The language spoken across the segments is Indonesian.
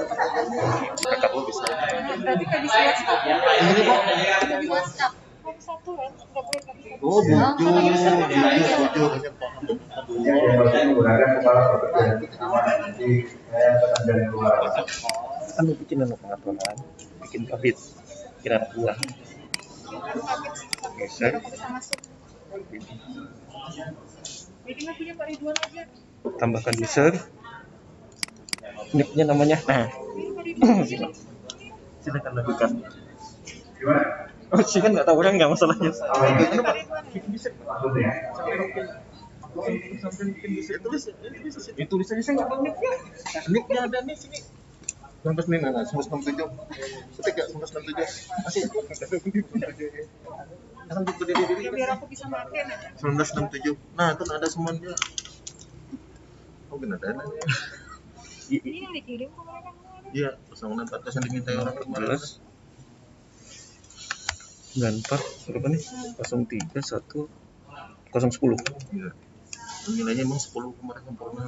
Kakak bisa. Berarti tadi WhatsApp. Ini Pak. Tadi WhatsApp. Nomor 1 kan, nggak boleh tadi. Oh, bujuk. Menggunakan kepala pekerjaan keamanan nanti saya akan dari luar. Kan lu bikin pengaturan, bikin kabit, kira pulang. Geser. Bisa masuk. Jadi nggak punya Pak Ridwan aja. Tambahkan user. Nicknya namanya. Nah, silakan lakukan. Gimana? Oh, sih kan nggak tahu kan nggak masalahnya. Maksudnya? Sampai bikin bisa tulis aja saya nggak tahu nicknya ada nih sini. 1967 ketik ya 1967 masih Ya, biar aku bisa matiin aja. 1967 nah kan ada semuanya oh benar ada Ini yang dikirim ke mereka kemarin. iya pesanan atas yang dimintai orang kemarin 94 berapa nih 03 1 010 iya nilainya emang 10 kemarin sempurna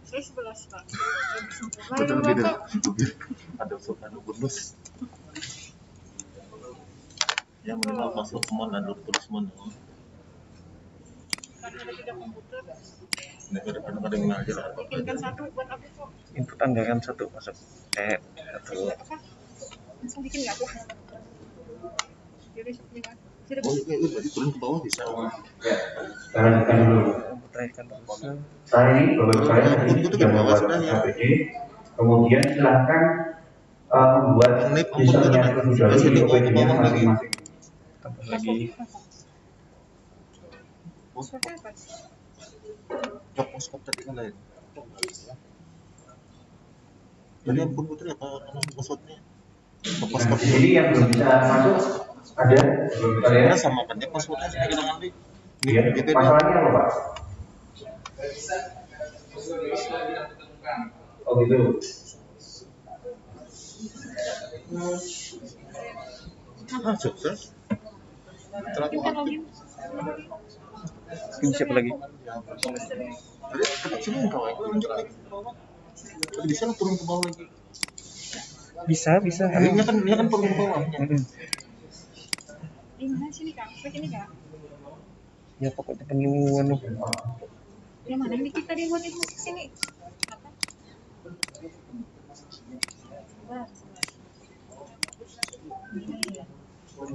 Saya 11 Pak. betul beda ada bonus ya minimal masuk semua dan tulis semua Karena ada 3 komputer. kadang-kadang yang ngajar Bikinkan 1 buat aku kok. input anggaran 1 masuk atau Apa? Langsung bikin nggak aku? Jadi kan. Sudah oh iya berarti turun ke bawah bisa Sekarang kita dulu. mempertahankan terus Saya ini bapak saya sudah membuat KPJ. Kemudian silahkan membuat usernya terlebih dahulu di OPD-nya masing-masing. tambah lagi Seperti apa? job poskop tadi kan lain jadi yang komputer apa passwordnya poskop Jadi yang belum bisa masuk ada karena sama kan dia passwordnya saya bilang nanti Iya. Masalahnya apa Pak? Oh gitu. sukses Bikinkan login. ini siapa lagi tadi dekat sini kau tunjuk lagi ke bawah tadi bisa turun ke bawah lagi bisa ini kan turun ke bawah Di mana sini Kak? Ini Kak. ya pokoknya penyuan Yang mana ini kita dia buat itu sini? Apa?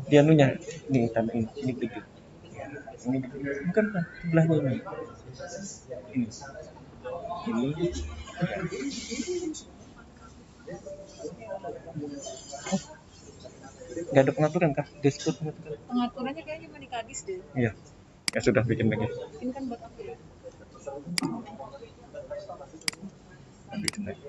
di anunya ini tambah ini gitu ini bukan kan sebelahnya ini nggak ada pengaturan kah dashboard pengaturan Pengaturannya kayaknya cuma di Kadis deh. iya ya sudah bikin lagi Ini kan buat aku ya. bikin lagi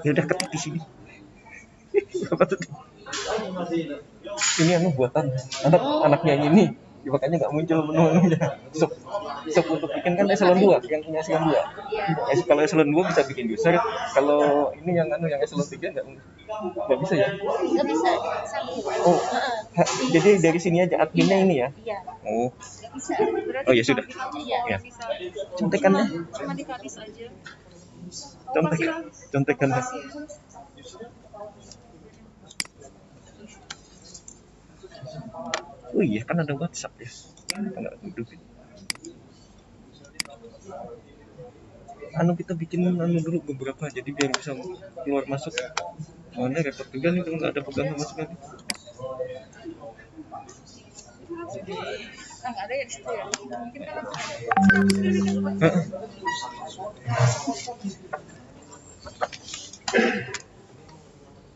ya udah ketik di sini apa tuh ini buatan anaknya ini makanya nggak muncul menu-menunya sub untuk bikin kan eselon 2 yang punya eselon 2 kalau eselon 2 bisa bikin user kalau ini yang eselon 3 nggak bisa ya Nggak bisa sambung. oh jadi dari sini aja adminnya ini ya Iya. oh Nggak bisa. Berarti oh ya sudah Iya. Bisa. contekannya Cuma di Kadis aja. contekannya oh iya kan ada WhatsApp ya nggak hidupin kita bikin dulu beberapa jadi biar bisa keluar masuk mana repot juga nih kalau nggak ada pegangan masuk lagi Nggak ada ya di situ ya. Mungkin kan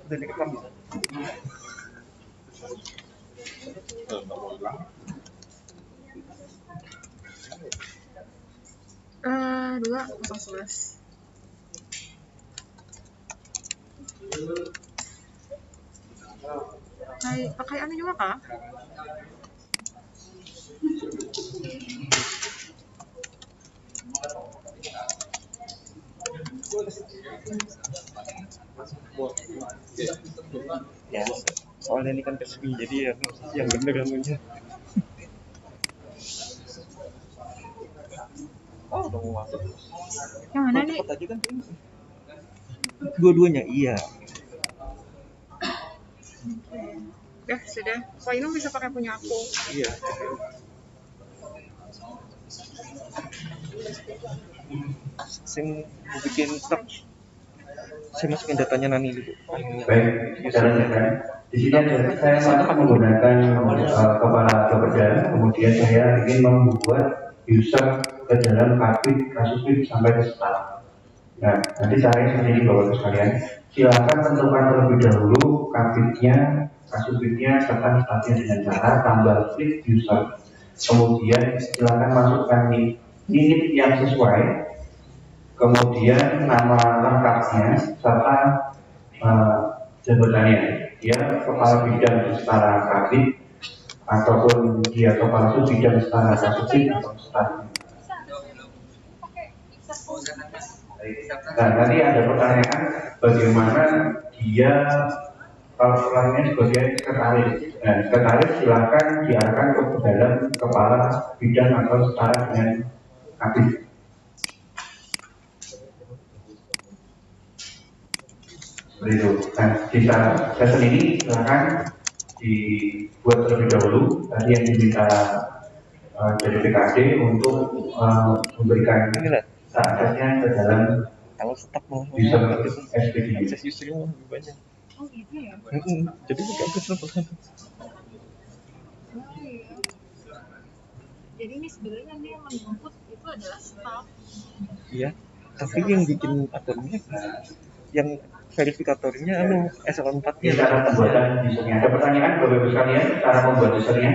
udah direkam 2 011. pakai anu juga kah? Ya, soalnya ini kan resmi, jadi yang bener anunya. Oh, udah mau masuk. Yang mana Oh, nih? cepat aja kan. Dua-duanya iya. Ya sudah. Kok ini bisa pakai punya aku? Iya. Sing bikin stop. Saya masukin datanya Nani dulu. Baik, kita lanjutkan. Di sini saya menggunakan kepala Bapedan, kemudian saya ingin membuat user ke dalam kasus sampai ke start. Nah, nanti caranya seperti ini Bapak sekalian. Silakan tentukan terlebih dahulu kasusnya serta startnya dengan cara tambah klik user. Kemudian silakan masukkan nick yang sesuai, kemudian nama lengkapnya serta jabatannya, dia kepala bidang setara kabit ataupun dia kepala sub bidang setara kasubit atau setara. Nah, tadi ada pertanyaan bagaimana dia kalau perannya sebagai sekretaris. Nah, sekretaris silakan diarahkan ke dalam kepala bidang atau setara dengan kabit. Seperti itu. Nah, kita session ini silakan dibuat terlebih dahulu. Tadi yang diminta dari PKD untuk memberikan aksesnya ke dalam kalau tetap mau user SPG. akses usernya lebih banyak. Oh gitu ya. Jadi bukan akses persen. Oh iya. Jadi ini sebenarnya dia menjemput itu adalah staff. Iya. Tapi yang bikin akunnya, yang verifikatornya eselon 4-nya. Cara pembuatan usernya. Ada pertanyaan Bapak Ibu sekalian cara membuat usernya?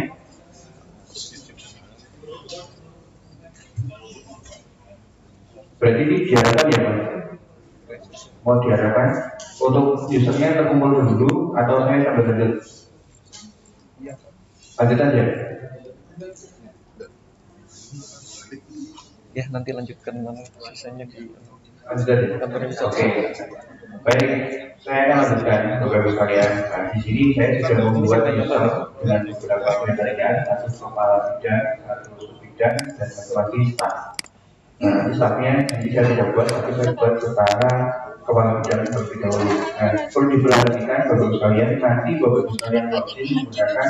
Berarti ini diharapkan ya Pak? Mau diharapkan untuk usernya terkumpul dulu atau saya sambil lanjut? Lanjut aja. Ya, nanti lanjutkan sisanya di Lanjut aja. Oke. Baik, saya akan lanjutkan Bapak Ibu sekalian. Nah, di sini saya sudah membuat user dengan beberapa kriteria, satu kepala bidang, satu bidang, dan satu lagi staff. Nah, nanti staffnya nanti saya tidak buat, tapi saya buat setara kepala bidang terlebih dahulu. Nah, perlu diperhatikan Bapak Ibu sekalian, nanti Bapak Ibu sekalian login menggunakan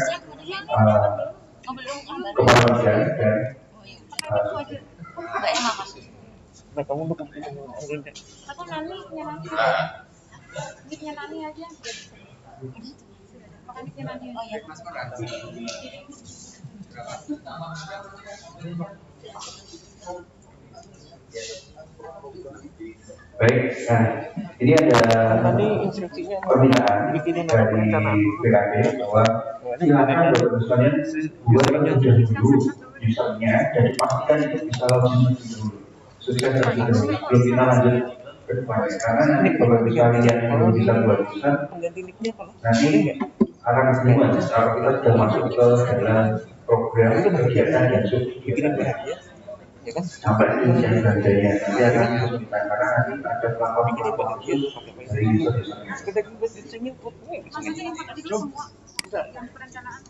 kepala bidang dan nah, kamu udah ambilnya. Atau Nani punya Nani. Punya Nani aja. Pakai punya Nani. Oh ya. baik, nah ini ada Tadi instruksinya permintaan bikinin dari PKD bahwa silakan Bapak Ibu sekalian buat terlebih dahulu usernya dan dipastikan itu bisa login terlebih dahulu. Sukses terlebih dahulu. Belum kita lanjut ke depannya karena nanti Bapak Ibu sekalian yang belum bisa buat user pengganti nicknya apa? nanti akan kebingungan kalau kita sudah masuk ke dalam program kegiatan dan Bikinan subkegiatan bahagia, ya kan? sampai yang harganya nanti akan disuntikan karena nanti ada pelapor Bikinan bahagia dari user-usernya. sekedar buat desainnya buat gue Maksudnya yang tadi itu semua yang perencanaan.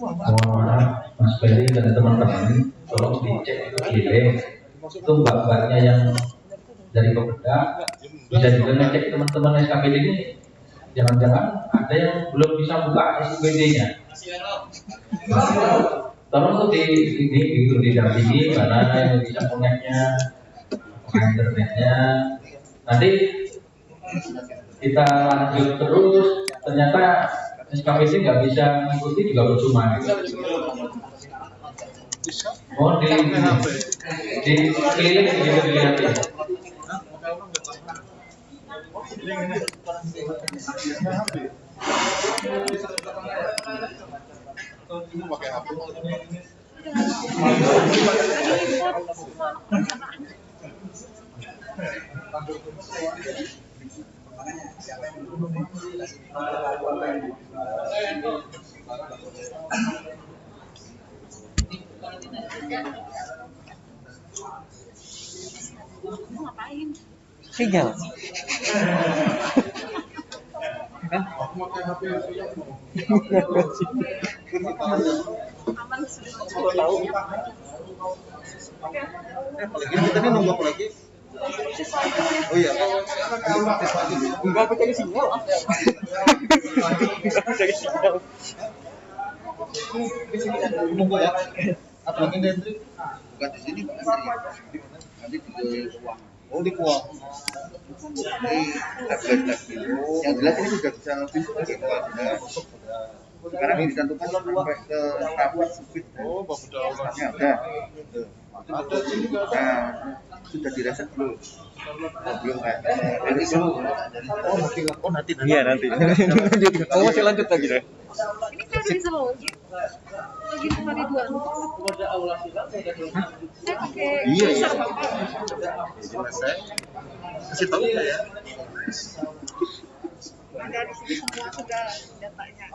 Mohon maaf Mas Ferry dan teman-teman, tolong dicek itu itu mbak-mbaknya yang dari Kopda bisa juga ngecek teman-teman SKPD ini, jangan-jangan ada yang belum bisa buka SKPD-nya. Tolong tuh didampingi karena yang bisa connect-nya, internetnya. Nanti kita lanjut terus, ternyata SKPD nggak bisa mengikuti juga percuma gitu. Oh di keliling begitu dilihatin. Ribut semua anak-anak. Kamu ngapain? Sinyal. Aman sudah. Kita nih nunggu apa lagi? Oh iya. Enggak, aku cari sinyal. Aku cari sinyal. Nunggu ya. Apa lagi Hendrik? Bukan di sini, Pak. Di mana? Nanti di Kuang. Oh, di Kuang. Ini tablet dulu. Yang jelas ini sudah bisa lebih sebagai keluarga. Sekarang ini ditentukan sampai ke tahap speed. Oh, bapak ada. Ada sini juga ada. Nah, sudah dirasak belum? Oh, belum kan? Dari itu. Oh, nanti. Iya, nanti. Lanjut. Kamu masih lanjut lagi deh. Ini kan udah bisa login sama Ridwan. Saya pakai Iya, iya. user Bapak. Jelas saya. Kasih tahu nggak ya? Ada di sini semua sudah datanya.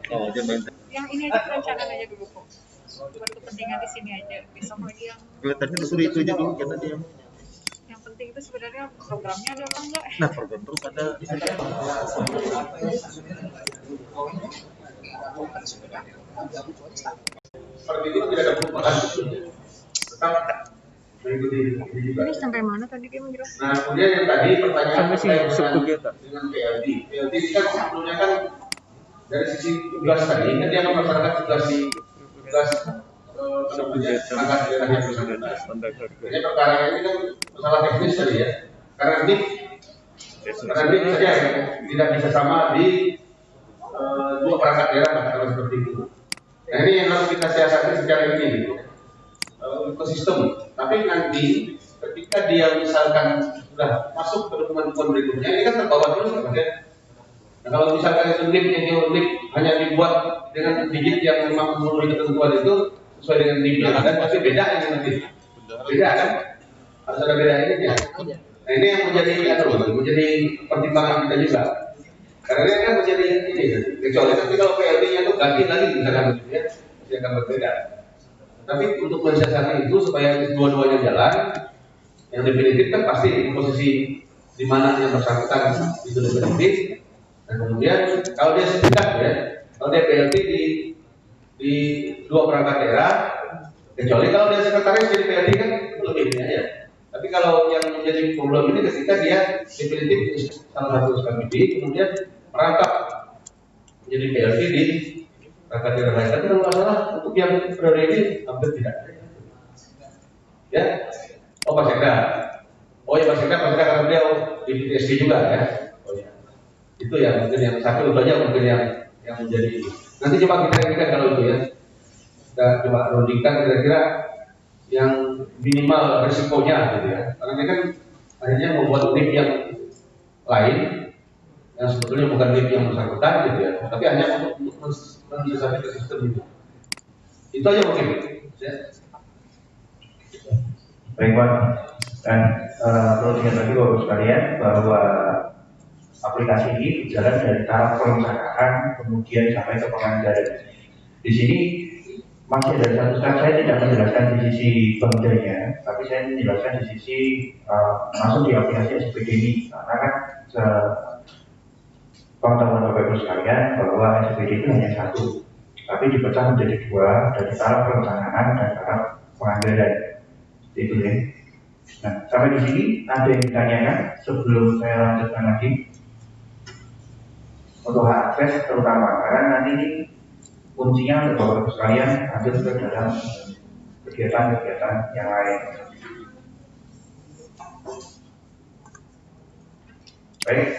Oh, dia main. Yang ini aja perencanaan aja dulu kok. Buat kepentingan di sini aja. Besok lagi yang Kelihatannya disuruh itu aja dulu karena dia. yang penting itu sebenarnya programnya ada apa enggak? Nah, program terus ada di sana. Seperti itu tidak ada perubahan. Tetap mengikuti ini juga. Ini sampai mana tadi dia menjelaskan? Nah, kemudian yang tadi pertanyaan Sampai sini, terkait subkegiatan. dengan PLD. PLD ini kan sebetulnya kan dari sisi tugas tadi, kan dia melaksanakan tugas perangkat daerah yang bersangkutan. Standar harga. Jadi perkara ini kan masalah teknis tadi ya. Karena NIK saja tidak bisa sama di dua perangkat daerah kalau seperti itu. Nah ini yang harus kita siasati secara ini gitu. Ekosistem. Tapi nanti ketika dia misalkan sudah masuk ke dokumen-dokumen berikutnya, ini kan terbawa terus ya. Nah, kalau misalkan itu NIK hanya dibuat dengan digit yang memang memenuhi ketentuan itu sesuai dengan NIK yang ada, tapi beda ini nanti. Beda kan? Harus ada beda ini ya. Nah ini yang menjadi pertimbangan kita juga. Karena ini kan menjadi ini, kecuali tapi kalau PLD-nya itu ganti lagi misalkan ya, pasti akan berbeda. Tapi untuk mensiasati itu supaya dua-duanya jalan, yang definitif kan pasti di posisi di mana yang bersangkutan itu definitif. Dan kemudian kalau dia sepikat ya, kalau dia PLD di dua perangkat daerah, kecuali kalau dia sekretaris jadi PLD kan lebih ini aja. Tapi kalau yang menjadi problem ini ketika dia definitif salah satu SKPD, kemudian merangkap menjadi PLD di perangkat daerah lain. Tapi kalau masalah untuk yang periode ini hampir tidak ada. Ya, oh Pak Sekda, oh ya Pak Sekda karena beliau di PTSD juga ya. Oh ya, itu ya mungkin yang satu itu aja mungkin yang menjadi. Nanti coba kita inginkan kalau itu ya, kita coba rundingkan kira-kira yang minimal resikonya gitu ya. Karena ini kan akhirnya membuat NIP yang lain yang sebetulnya bukan NIP yang bersangkutan gitu ya, tapi hanya untuk mensiasati ke sistem itu. Itu aja mungkin. Ya. Baik Pak, dan perlu diingat lagi Bapak sekalian bahwa aplikasi ini berjalan dari tahap perencanaan kemudian sampai ke penganggaran. Di sini masih ada satu step, saya tidak menjelaskan di sisi banknya, tapi saya menjelaskan di sisi masuk di aplikasi SPD ini. Karena kan pengetahuan Bapak Ibu sekalian bahwa SPD itu hanya satu, tapi dipecah menjadi dua dari tahap perencanaan dan tahap penganggaran. Itu ya. Nah, sampai di sini ada yang ditanyakan sebelum saya lanjutkan lagi untuk hak akses terutama karena nanti ini kuncinya untuk Bapak Ibu sekalian hadir ke dalam kegiatan-kegiatan yang lain. Baik,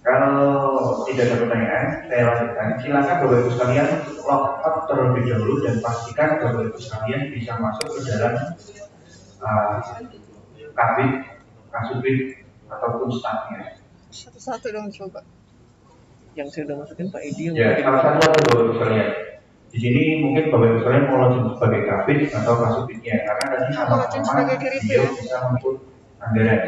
kalau tidak ada pertanyaan, saya lanjutkan. Silakan Bapak Ibu sekalian log out terlebih dahulu dan pastikan Bapak Ibu sekalian bisa masuk ke dalam kabin, kasubit ataupun staffnya. Satu-satu dong coba. Yang saya udah masukin Pak Edi. Ya, salah satu Bapak Ibu sekalian. Di sini mungkin Bapak Ibu sekalian mau login sebagai kabin atau kasubitnya, karena tadi Login sama-sama sebagai diri itu beliau ya? bisa mengukur anggaran.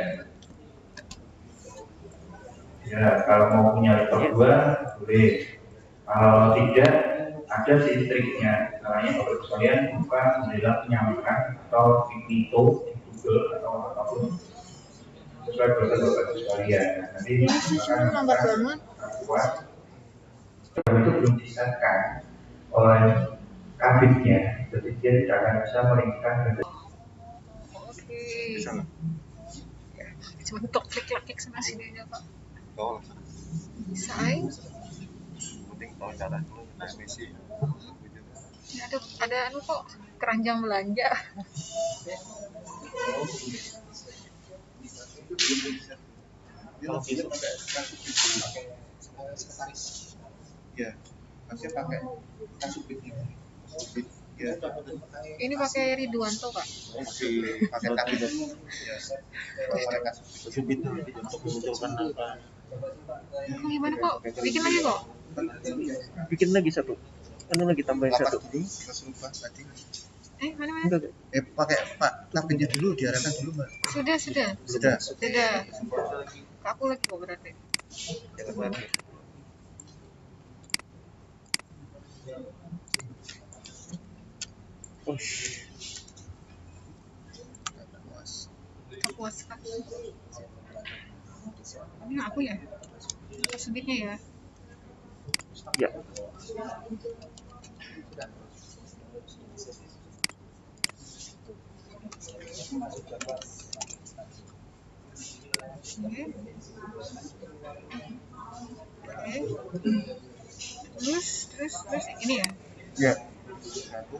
Ya, kalau mau punya laptop 2 boleh. Kalau tidak, ada sih triknya. Caranya Bapak Ibu sekalian buka jendela penyampaian atau Ignito di Google atau apapun sesuai proses Bapak Ibu sekalian. Nanti akan lambat banget. buat itu belum disahkan oleh kabinnya, jadi dia tidak akan bisa melinkkan ke Oke. Bisa nggak? Cuma tok klik sana sini aja Pak. Tolong. Bisa ay. Penting tahu cara dulu naik misi. Ini ada anu kok keranjang belanja. Kalau bisa pakai sekretaris. Ya, masih pakai kasubit ini. Ya, Ini pakai Ridwanto Pak. masih pakai kabin. Ya, pakai kasubit itu untuk memunculkan apa? Kok gimana kok? Bikin lagi kok? Bikin lagi satu. Anu lagi tambahin Lapas satu. dulu, terus lupa tadi. Mana? Enggak. Pakai Pak kabinnya dulu, diarahkan dulu Mbak. Sudah. Sudah. Ke aku lagi kok berarti. Oh, Puas Pak. Ini aku ya? Subitnya ya? ya. Oke. Terus ini ya? Ya.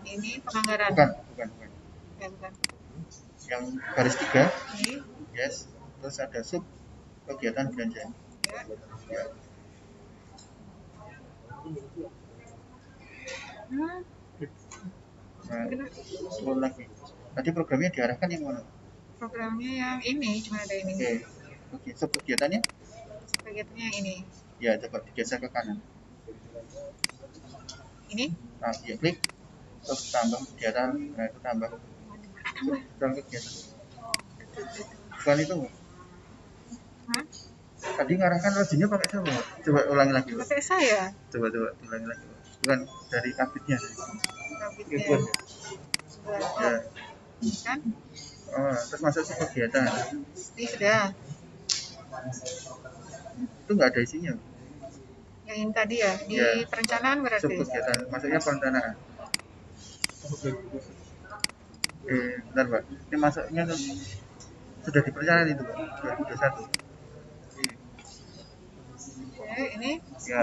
Ini penganggaran. Bukan. Ya, bukan. Yang garis 3, Ini yes. Terus ada sub kegiatan belanja. ya. Ya. Hmm, Nah, turun lagi. Tadi programnya diarahkan yang mana? programnya yang ini cuma ada ini. Oke. Sub kegiatannya? Kegiatannya yang ini. Ya, coba digeser ke kanan. Ini? Nah, ya klik. Terus tambah kegiatan. Nah, itu tambah. Tambah kegiatan. Bukan itu. Hah? Tadi ngarahkan loginnya pakai siapa? Coba ulangi lagi. Pak. Pakai saya. Coba ulangi lagi. Pak. Bukan dari kabinnya. Kabinnya. Ridwan. Ya. Kan? Oh, terus masuk ke kegiatan. Ini sudah. Itu nggak ada isinya. Yang ini tadi ya di Ya. perencanaan Sub berarti. kegiatan. Maksudnya perencanaan. Bentar Pak. Ini masuknya kan sudah di perencanaan itu Pak. 2021. Oke, ini Ya,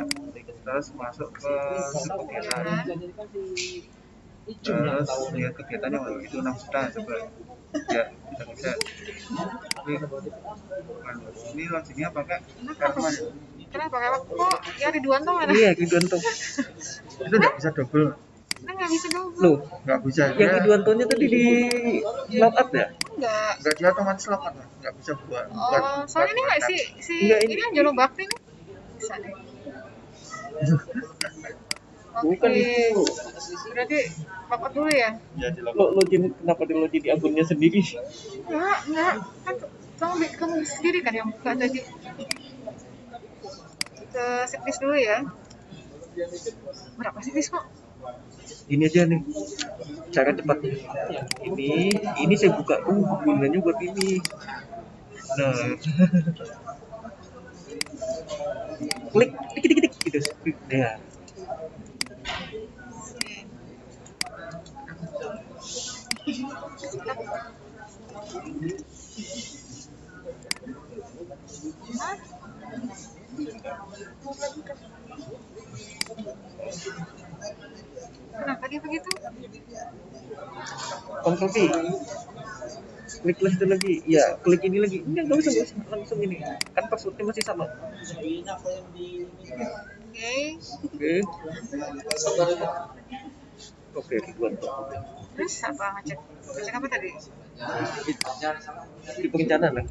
terus masuk ke sub kegiatan. kegiatan. Terus lihat kegiatannya itu 6 juta coba. Ya, kita bisa. Ini loginnya pakai karma ya. Kenapa kok ya Ridwanto mana? Iya, Ridwanto. Itu nggak bisa double. Kan nggak bisa double. Loh, Nggak bisa. yang Ridwantonya tadi di lock up ya? Enggak. Nggak dia otomatis lock up. Nggak bisa buat. Oh, soalnya ini nggak si Enggak, ini yang Jono Bakti nih. Bisa deh. Bukan Oke. itu. Berarti bapak dulu ya? Ya di lock up. Lo login kenapa di login di akunnya sendiri? Enggak. Kan kamu sendiri kan yang buka tadi. Ke setlist dulu ya. Berapa setlist kok? Ini aja nih cara cepatnya. Ini saya buka gunanya buat ini. Nah, klik dikit gitu. Klik. Ya. Hah? Kenapa dia begitu? Kontrol V. Klik itu lagi. Ya, klik ini lagi. Enggak usah langsung ini. Kan passwordnya masih sama. Oke. Oke, Ridwanto. Terus apa ngecek? Ngecek apa tadi? Di perencanaan lah.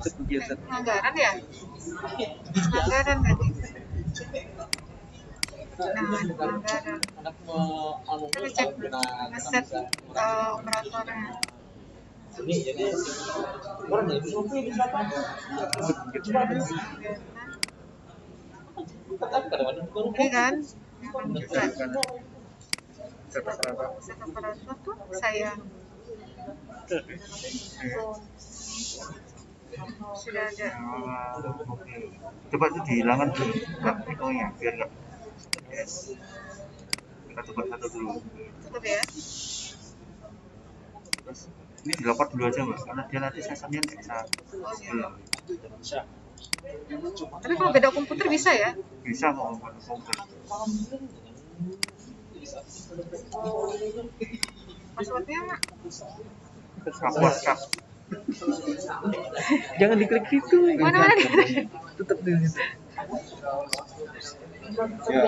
Kegiatan. Anggaran ya? Anggaran tadi. pelanggaran. Kita cek ngeset operatornya. Ini kan set operator tuh saya sudah ada. Coba itu dihilangkan dulu, ikonya biar nggak. Yes. Kita coba satu dulu. Tutup ya. Terus ini dilapor dulu aja Mbak, karena dia nanti sessionnya bisa belum. Tapi kalau beda komputer bisa ya? Bisa mau komputer. Passwordnya Aku WhatsApp. Jangan diklik situ. mana Tetap di situ.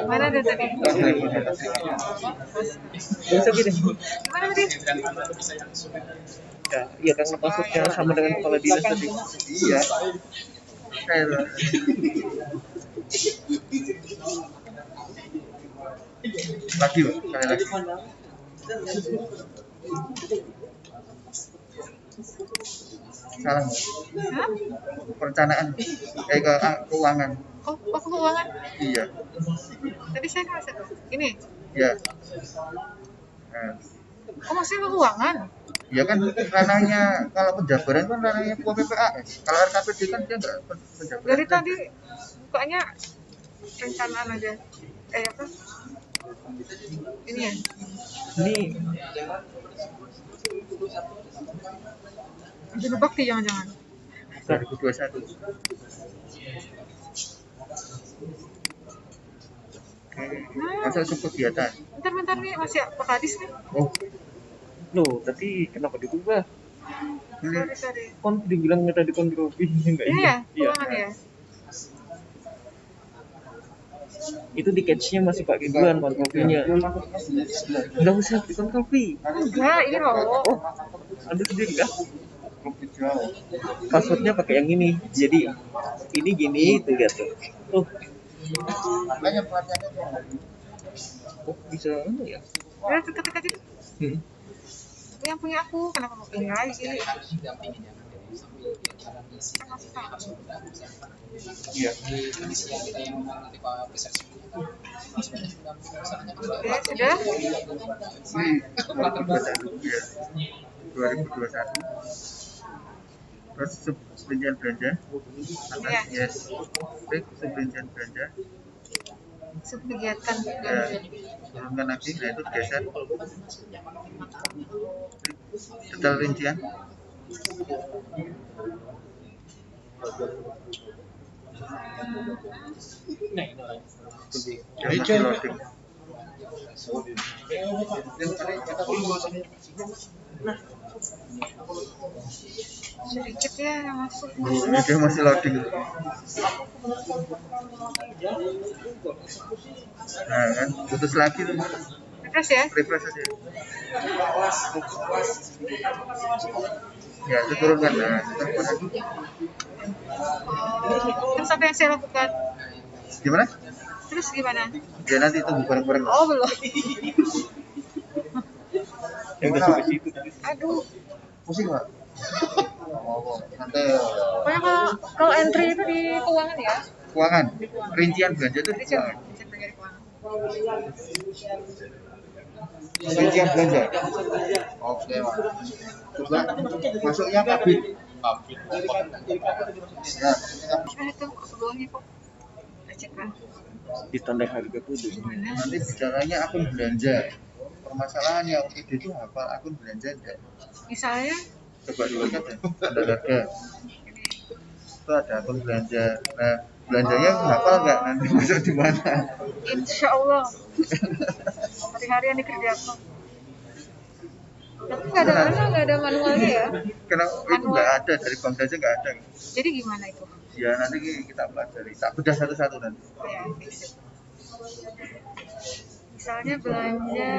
mana ada tadi? Bisa gini. Gimana tadi? Ya, iya kan passwordnya sama dengan kepala dinas tadi. Iya. Lagi Mbak, sekali lagi. Salah Mbak. Hah? Perencanaan keuangan. Oh, keuangan. Iya. Tadi saya kan masuk. Ini. Iya. Nah, Oh, maksudnya keuangan? ya kan ranahnya kalau penjabaran kan ranahnya Ketua PPAS. Kalau RKPD kan dia nggak penjabaran. Dari tadi bukanya perencanaan aja. Apa? Ini ya. Ini Bina Bakti jangan-jangan. 2021. Masa untuk kegiatan. Bentar nih masih Pak Kadis nih. Oh, loh, tadi kenapa diubah? ini Sorry. Kon dibilangnya tadi kontrol. Enggak Iya ya, keuangan ya. Itu di catch-nya masih pakai duluan kontrol V-nya. Enggak usah di kontrol V. Enggak, ini loh. Oh, Anda sendiri kah? kopi jauh. Passwordnya pakai yang ini. Jadi ini gini tuh lihat tuh. Oh, Makanya pelatihannya oh bisa apa ya? Ya, ketik aja. Hmm. Yang punya aku, kenapa mau ini lagi? iya. Ya, sudah. Ini 2021 ya. 2021. Terus subperincian belanja atas Iya. yes. Baik, subperincian belanja Subkegiatan. ya turunkan lagi, nah itu geser detail rincian yang masih loading. Sedikit ya yang masuk. Ini dia masih loading. Nah kan putus lagi tuh, Refresh ya. refresh aja ya itu turunkan. Nah turunkan lagi. Terus apa yang saya lakukan? Gimana Terus gimana? ya nanti tunggu bareng-bareng. Oh, belum. Yang udah sampai situ tadi. Aduh. Pusing Pak. Oh, nanti Pokoknya kalau entry itu di keuangan ya. keuangan rincian belanja itu Jadi keuangan. coba cek dari keuangan. Rincian belanja. Oke Pak. Coba masuknya kabin. Ya, Itu sebelumnya kok. Kita cek kan. Ditandai harga tuh. Gimana? nanti bicaranya akun belanja. Permasalahannya OTD itu hafal akun belanja enggak? Misalnya Coba dulu kan ada harga. Itu ada akun belanja. Nah, belanjanya hafal enggak? Nanti masuk di mana? insya Allah hari-hari yang dikerjakan. Tapi nggak ada manualnya ya. Karena itu enggak ada dari bank saja enggak ada. Jadi gimana itu? Ya nanti kita pelajari. Tak bedah satu-satu nanti. Ya, bisa. Misalnya belanja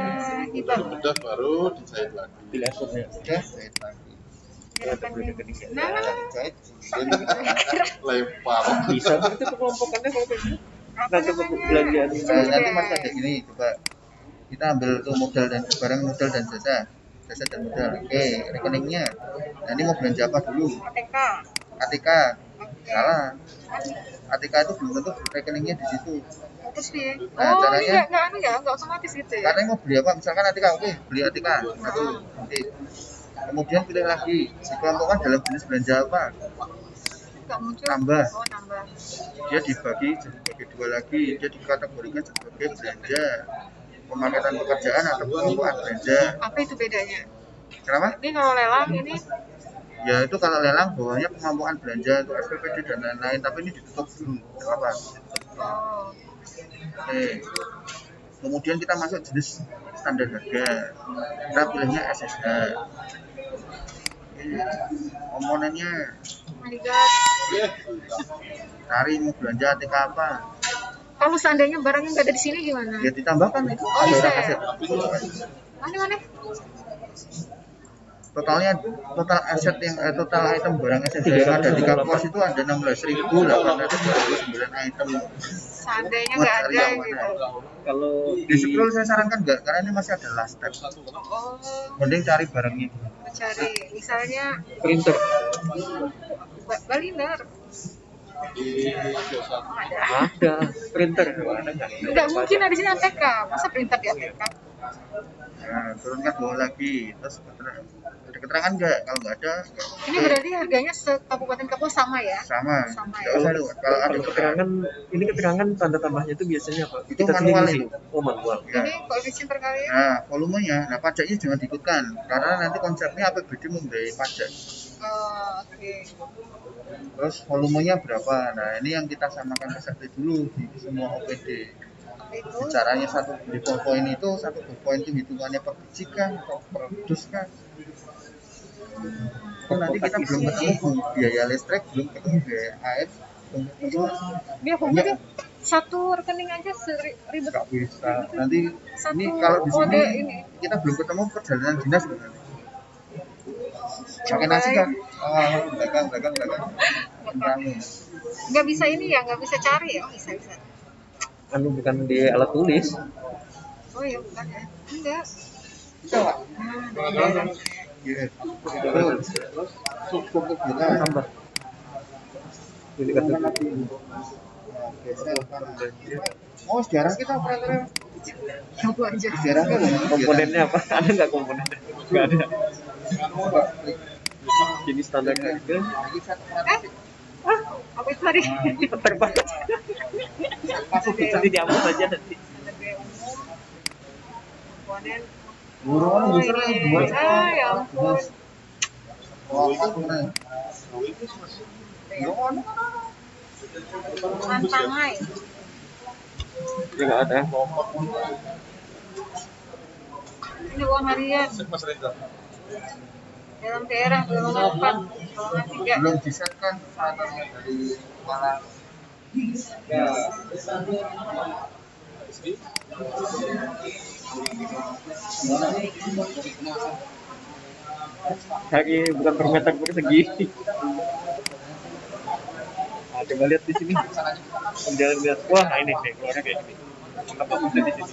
hibah. Udah baru dijahit lagi. Pilih akunnya. Sudah, saya lagi. Nah, Jahit. Lempar. Bisa begitu kelompokannya kalau kayak gitu. apa Nah, coba namanya? belanjaan. Nah, nanti masih ada gini, coba kita ambil tuh modal dan barang modal dan jasa dan modal. Oke, rekeningnya. Nah, ini mau belanja apa dulu? ATK. ATK. Salah. ATK itu belum tentu rekeningnya di situ. Oh, terus nih. Nah, Oh, caranya- ini nggak anu ya, nggak otomatis gitu ya. Karena mau beli apa? Misalkan ATK, oke, beli ATK. Satu. Oke. Kemudian pilih lagi, dikelompokkan dalam jenis belanja apa? Nggak muncul. Tambah. Oh, nambah. Dia dibagi sebagai dua lagi, dia dikategorikan sebagai belanja pemakaian pekerjaan atau pengelompokan belanja. Apa itu bedanya? Kenapa? Ini kalau lelang ini Ya itu kalau lelang bawahnya pengelompokan belanja untuk SPPD dan lain-lain, tapi ini ditutup dulu. Tidak apa? oh, Oke. Kemudian kita masuk jenis standar harga. Kita pilihnya SSH. Oke. Komponennya oh my god. cari mau belanja ATK apa? Kalau seandainya barangnya nggak ada di sini gimana? Ya ditambahkan itu. Oh, bisa Barang ya? aset. Mana? Totalnya total aset yang total item barang aset yang ada di Kapos itu ada 16.829 item. Seandainya Mau nggak cari ada yang mana? gitu. Kalau Di scroll saya sarankan enggak, karena ini masih ada last step. Oh, Mending cari barangnya. mencari misalnya printer Baliner. ada printer ada nggak? Nggak mungkin ada di sini ATK. Masa printer di ATK? Nah, turunkan bawah lagi. Terus ada keterangan enggak? Kalau enggak ada, Ini berarti harganya se-Kabupaten Kapos sama ya? sama. Sama Enggak ya? usah lu. Kalau ada Kalau keterangan, keterangan ini keterangan tanda tambahnya itu biasanya apa? Itu Kita manual sendiri itu. sih. Oh, manual. ya. Ini koefisien perkalian. Nah, volumenya, nah pajaknya jangan diikutkan, karena nanti konsepnya APBD membiayai pajak. Oh, oke. Terus volumenya berapa? Nah, ini yang kita samakan resepnya dulu di semua OPD. Itu Caranya satu beli poin itu, satu poin itu hitungannya per biji kah atau per dus kah? Itu nanti kita belum ketemu biaya listrik, belum ketemu biaya air, belum ketemu dia pokoknya satu rekening aja seribet. nggak bisa. Nanti Satu ini kalau di sini kode ini. kita belum ketemu perjalanan dinas nanti. Pakai nasi kan? Oh, dagang. Rame. Nggak bisa ini ya, nggak bisa cari ya? Oh, bisa. Anu bukan di alat tulis. Oh ya bukan ya? Enggak. Bisa Pak? Nah, Iya. Terus cukup kita Tambah. Ini kan Oh, sejarah kita operatornya. coba aja. Sejarahnya komponennya apa? Ada nggak komponennya? Nggak ada. Jadi standar harga Apa itu tadi? terbatas. Masuk bisa Nanti dihapus aja nanti. Harga umum, komponen. buruan Oh, bisa ini. buat Ya ampun. Tantangai. Ya nggak ada. Ini uang harian. Dalam daerah golongan 4, golongan 3. belum disetkan statusnya dari kepala. Hari bukan per meter persegi. Nah, coba lihat di sini. Jalan lihat. Wah, ini nih keluarnya kayak gini. Apa bisa di sini?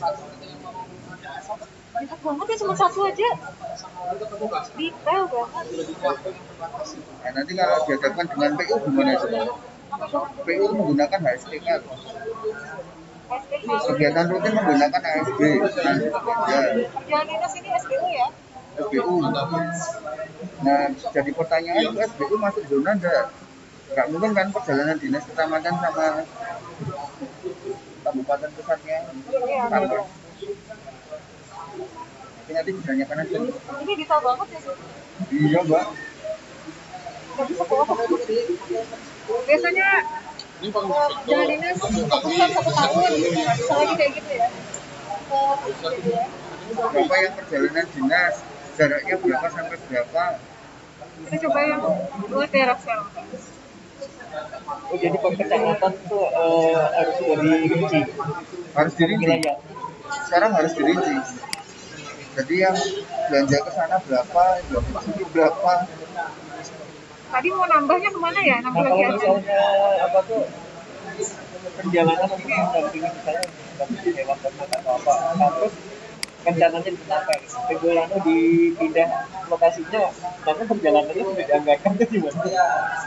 Banyak banget ya, cuma satu aja. Detail banget. Nah, nanti kalau dihadapkan dengan PU gimana coba? PU menggunakan HSPK. Kegiatan rutin menggunakan ASB. Ya, Perjalanan dinas ini SBU ya? SBU. Nah, jadi pertanyaan itu SBU masuk zona enggak? Enggak mungkin kan perjalanan dinas kecamatan sama kabupaten pusatnya Iya, sama. beda. Tapi nanti ditanyakan aja. Ini detail banget ya sih. Iya, Mbak. Nggak bisa bohong. Biasanya perjalanan dinas fokuskan 1 tahun, bisa lagi kayak gitu ya. Gitu ya. Berapa yang perjalanan dinas? Jaraknya berapa sampai berapa? Kita coba yang buat daerah sekarang. Oh, jadi per kecamatan tuh harus sudah dirinci. Harus dirinci. Wilayah. Sekarang harus dirinci. Jadi yang belanja ke sana berapa, yang ke sini berapa? Tadi mau nambahnya kemana ya? Nah, Nambah kalau lagi aja. misalnya apa tuh perjalanan ini dampingi misalnya dampingi hewan ternak atau apa. Nah, terus rencananya digunakan Regolano dipindah lokasinya, tapi perjalanannya sudah dianggarkan itu gimana?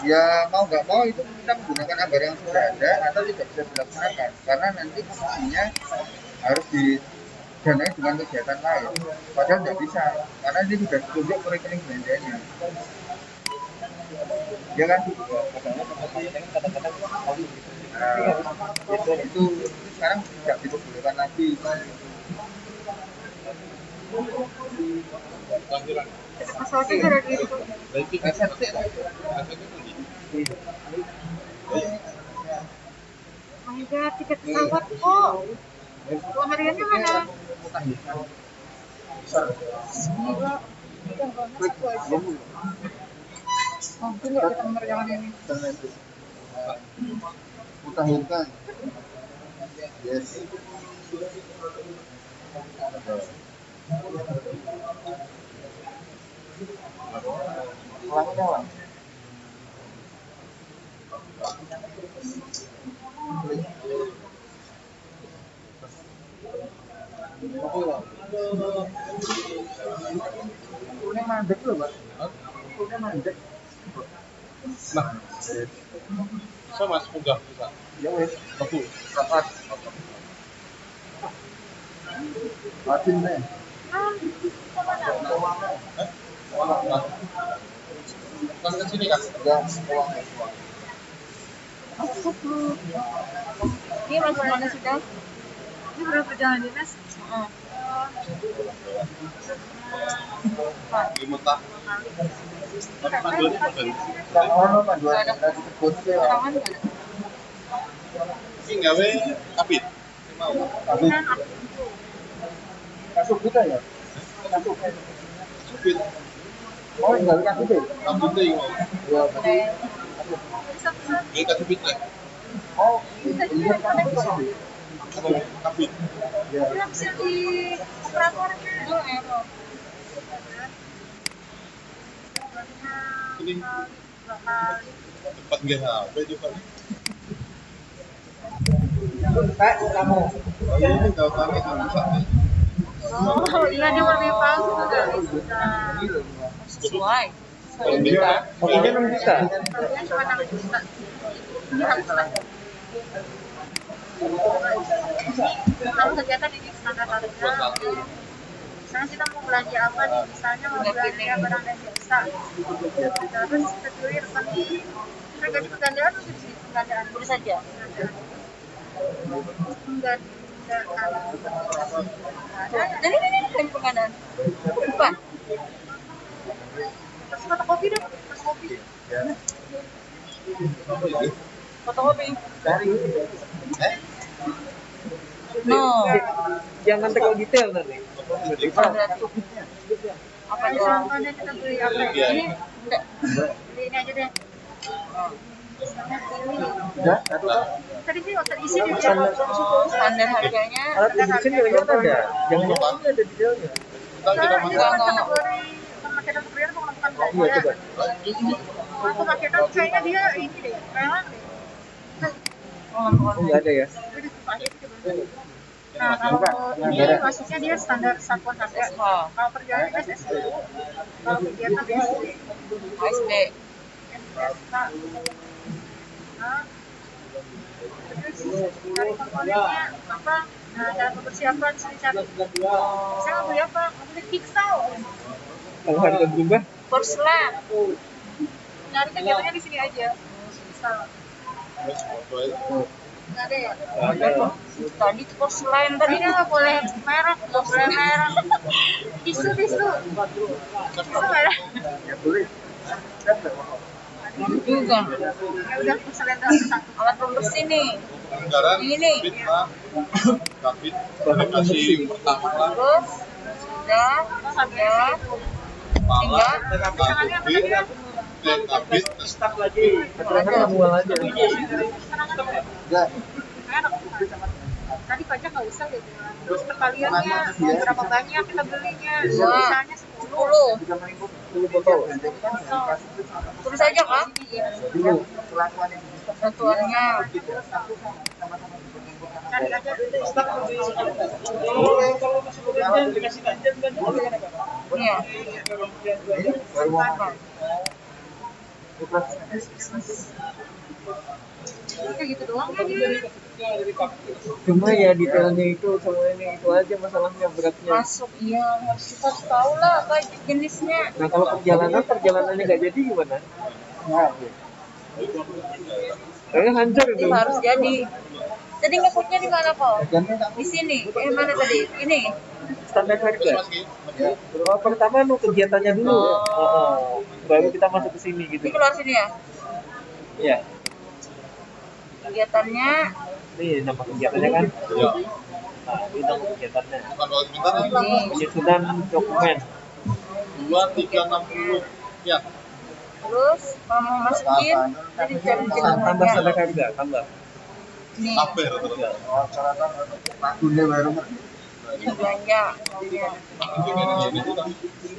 Ya mau nggak mau itu kita menggunakan anggaran yang sudah ada atau tidak bisa dilaksanakan karena nanti posisinya harus didanai dengan kegiatan lain. Padahal nggak bisa karena ini sudah ditunjuk ke rekening belanjanya. Ya kan? Kadang-kadang Itu sekarang tidak diperbolehkan lagi. Masalahnya gara gitu. SRC Ada tiket pesawat kok. Hariannya mana? Gila. Udah banget aku aja. Mampu nggak kita mengerjakan ini? mutahirkan. Yes. Ulangi dong. Ini mandek loh, Pak. Ini mandek. Nah, saya mas udah bisa. Ya wes, betul. Rapat. Atin nih. Mas ke sini kan? Ya, uang. Ini masuk mana sudah? Ini berapa perjalanan dinas? Dimuntah. Tapi panduannya pada Yang ono panduan yang disebut Tangan nggak? ini gawe kapit. Mau. tapi kasus kita ya. Kasus. Kapit. Oh, enggak kasus deh. Kapitnya yang mau. Ya, tapi Bisa-bisa. Ini kapitnya. oh, Bisa juga iya kan koneksi. Kapit. Ya. Dia bisa di operatornya. Oh, error. Ini tempat nggak HP juga. Pak, kamu. Oh iya, ini tautannya rusak nih. Oh, iya dia lebih palsu guys. Sesuai. Kalau bisa, Maksudnya 6 juta. Harganya cuma 6 juta. Ini harusnya. Kalau kegiatan ini standar harga. Misalnya kita mau belanja apa nih, misalnya mau belanja barang dan jasa. Terus kedua rekening. Harga di penggandaan atau di penggandaan? Boleh saja. Penggandaan. Dan ini kan penggandaan. Bukan. Fotokopi dong, fotokopi. Fotokopi. No. Jangan terlalu detail nanti. Apa contohnya kita beli apa? Ini enggak. Beli ini aja deh. Misalnya ini. Tadi sih terisi di standar harganya. Alat industri juga ada. Jangan ada detailnya. Ini kan kategori pemakaian supplier menggunakan Iya, coba. pemakaian kayaknya dia ini deh, lelang deh. Oh, nggak ada ya. Nah, kalau ini maksudnya dia standar satuan harga. Kalau perjalanan SSU, kalau kegiatan SD. SD. SSK. Nah, terus cari komponennya apa? Nah, dalam persiapan saya cari. Saya mau beli apa? Mau beli pixel. Kalau harga berubah, Porselen. Nyari kegiatannya di sini aja. Pixel. Nggak ada ya? Tadi tuh porselen, tadi dia nggak boleh merek, nggak boleh merek. Tisu. Tisu nggak ada? Ya boleh. Juga. Ya udah porselen satu. Alat pembersih nih. Anggaran, Ini. kapit, kasih pertama lah. Terus sudah, Pala, tangannya apa tadi ya? kapit, keterangan manual aja. Enggak. Tadi pajak nggak usah gitu. Terus perkaliannya mau berapa banyak kita belinya? Misalnya 10. 10 botol. Terus aja kan? Dulu. Satuannya iya. Kayak gitu doang kan dia. Cuma ya detailnya itu semuanya itu aja masalahnya beratnya. Masuk iya harus kita tahu lah apa jenisnya. Nah kalau perjalanannya nggak jadi gimana? Kayaknya hancur itu. Itu harus jadi. Tadi ngeputnya di mana kok? Di sini. Mana tadi? Ini. Standar harga. Pertama kegiatannya dulu. Baru kita masuk ke sini gitu. Ini keluar sini ya? Iya. Kegiatannya Ini nama kegiatannya kan? Iya. Nah, ini nama kegiatannya. Bukan kalau sebentar ini. Penyusunan dokumen. 2360 ya. Terus kalau mau masukin tadi cari Tambah jenisnya. standar harga, tambah. Nih. Sampai terus. Belanja.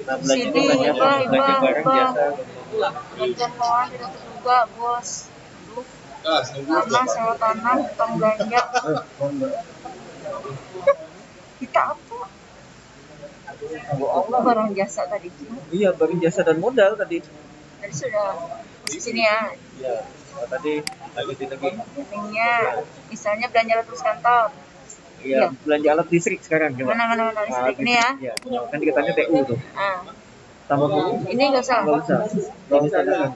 Nah, belanja Sini, belanja barang Bang. biasa. Belanja kawan tidak juga bos. Ah, seminggu. Tanah sewa tanah, utang belanja. Kita apa? Barang jasa tadi. Iya, barang jasa dan modal tadi. Tadi sudah sini ya. Iya. Nah, tadi lanjutin lagi. Ininya, misalnya belanja alat tulis kantor. Iya, belanja alat listrik sekarang coba. Mana listrik ini ya. Iya. Kan dikatanya TU tuh. Ah, Tambah dulu. ini nggak usah. Enggak usah. Enggak usah ada kan?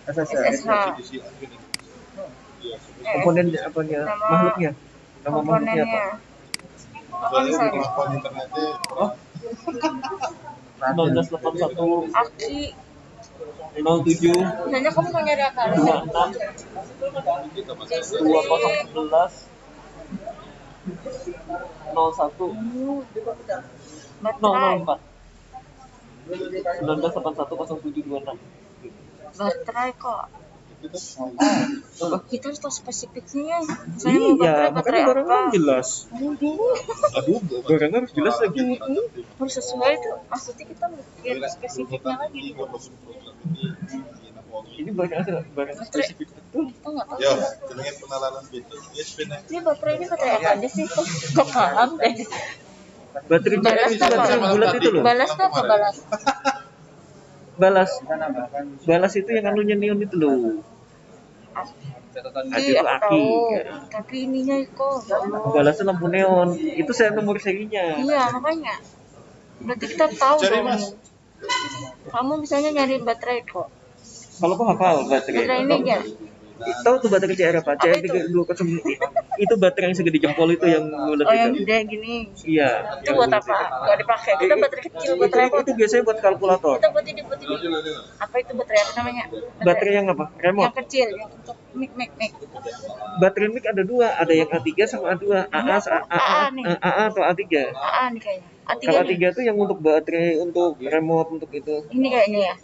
SSH. Komponen apanya? Nama Makhluknya. Nama makhluknya apa? Komponennya. Apa misalnya? Kemampuan internetnya Oh. 1981 Aki. 07 Misalnya kamu mau nyari apa? 26 2011 01 Baterai. 004 1981 0726. Baterai kok. Kita harus tahu spesifiknya. Misalnya mau Iya, baterai makanya apa? barangnya harus jelas. aduh, Barangnya harus jelas lagi. Harus sesuai itu. Maksudnya kita bikin spesifiknya lagi. Ini barang spesifik betul. Kita nggak tahu. ya, jenenge penalaran gitu. Ya, sebenarnya Ini baterai apa aja sih? Kok paham deh. Baterai Balas itu baterai apa? bulat itu loh. Balas tuh apa balas? Balas itu yang anunya neon itu loh. Iya, Itu aku aki. tahu. Tapi ininya kok. Balasnya lampu neon. Itu saya nomor serinya. Iya, makanya. Berarti kita tahu Cari, dong. Mas. Kamu misalnya nyari baterai kok. Kalau kok hafal Baterai baterai. ini aja. Tahu tuh baterai CR apa? Apa itu? CR209. Itu baterai yang segede jempol itu yang bulat Oh, yang itu. gede gini. Iya. Itu buat apa? Gak dipakai. Kita baterai kecil, baterai apa? Itu biasanya buat kalkulator. Kita buat ini. Apa itu baterai apa namanya? Baterai yang apa? yang Remote. kecil, yang untuk mic. Baterai mic ada dua, ada yang A3 sama A2. AA atau A3. AA nih kayaknya. A3 Kalau nih. A3 itu yang untuk baterai, untuk remote, untuk itu. Ini kayaknya ya.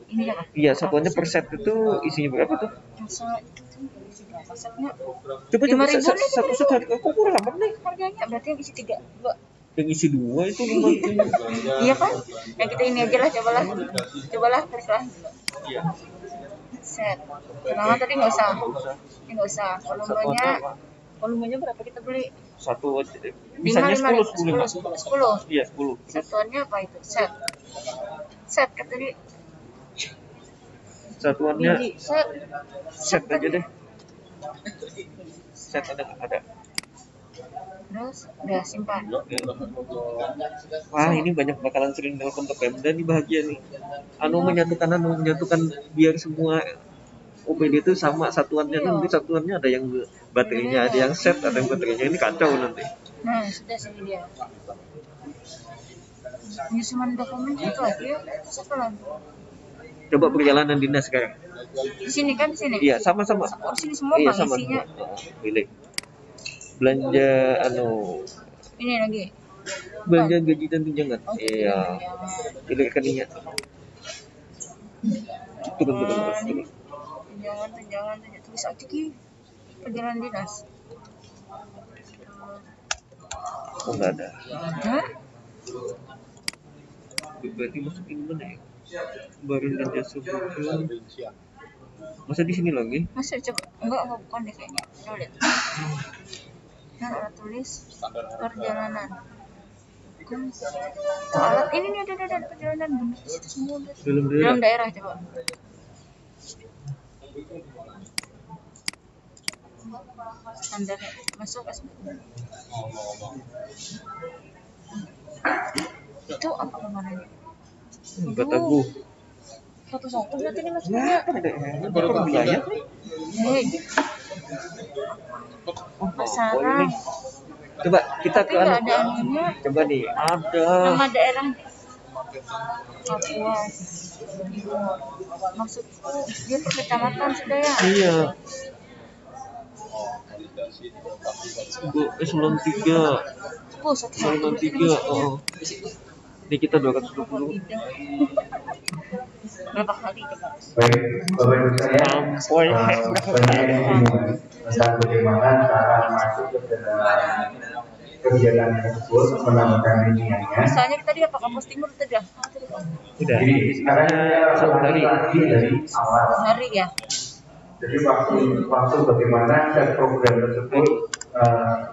Ini apa? Iya, satuannya per set itu isinya berapa tuh? Masa itu tuh isi berapa setnya? Coba 5.000 nih, satu set harga kok murah amat nih. Harganya berarti yang isi 3, 2. Yang isi dua itu lumayan. Iya kan? Ya kita ini aja lah, cobalah klik lah. Iya. Set. Kenapa tadi nggak usah? Ini nggak usah. Volumenya berapa kita beli? Satu aja deh. Bisanya 10. 10. Iya, 10. Terus Satuannya apa itu? Set kan tadi. satuannya Biji. Set. set aja deh. Set ada. Terus udah simpan. Wah, ini banyak bakalan sering telepon ke Pemda nih, bahagia nih. Menyatukan biar semua OPD itu sama satuannya. Nanti satuannya ada yang baterainya, ada yang set, ada yang baterainya. Ini kacau nanti. Nah, sudah sini dia. Penyusunan dokumen itu aja ya. Terus apa lagi? Coba perjalanan dinas sekarang. Di sini kan, di sini. Iya, sama-sama. Oh, di sini semua Iya, Bang, sama. isinya. Pilih. Belanja Ini lagi. belanja gaji dan tunjangan. Oh, Iya. Pilih rekeningnya. Turun. Tunjangan. Tulis aja Ki. Perjalanan dinas. Oh, nggak ada. Hah? Berarti masukin mana ya? Barang dan jasa bukan. Masa di sini lagi? Masuk coba. Enggak bukan deh kayaknya. Coba lihat. Kan ada tulis perjalanan. Bukan. Alat ini nih ada perjalanan semua udah. Dalam daerah coba. Standar masuk itu apa kemarin? Enggak tahu. Satu-satu berarti ini masuknya. Ini baru biaya. Pasaran. Coba kita ke Tidak ada anunya. Coba nih, ada. Nama daerah Papua. Maksudku dia tuh kecamatan sudah ya. Iya. Eselon 3. Oh, satu-satu Eselon 3. Oh. Ini kita 220. Berapa kali coba? Baik, Bapak Ibu sekalian, Sampai. banyak yang bingung tentang bagaimana cara masuk ke dalam kegiatan tersebut, menambahkan rinciannya. Misalnya tadi apakah pos timur tadi ya? Tidak. Jadi sekarang saya ulangi lagi dari awal. Hari ya. Jadi waktu bagaimana set program tersebut,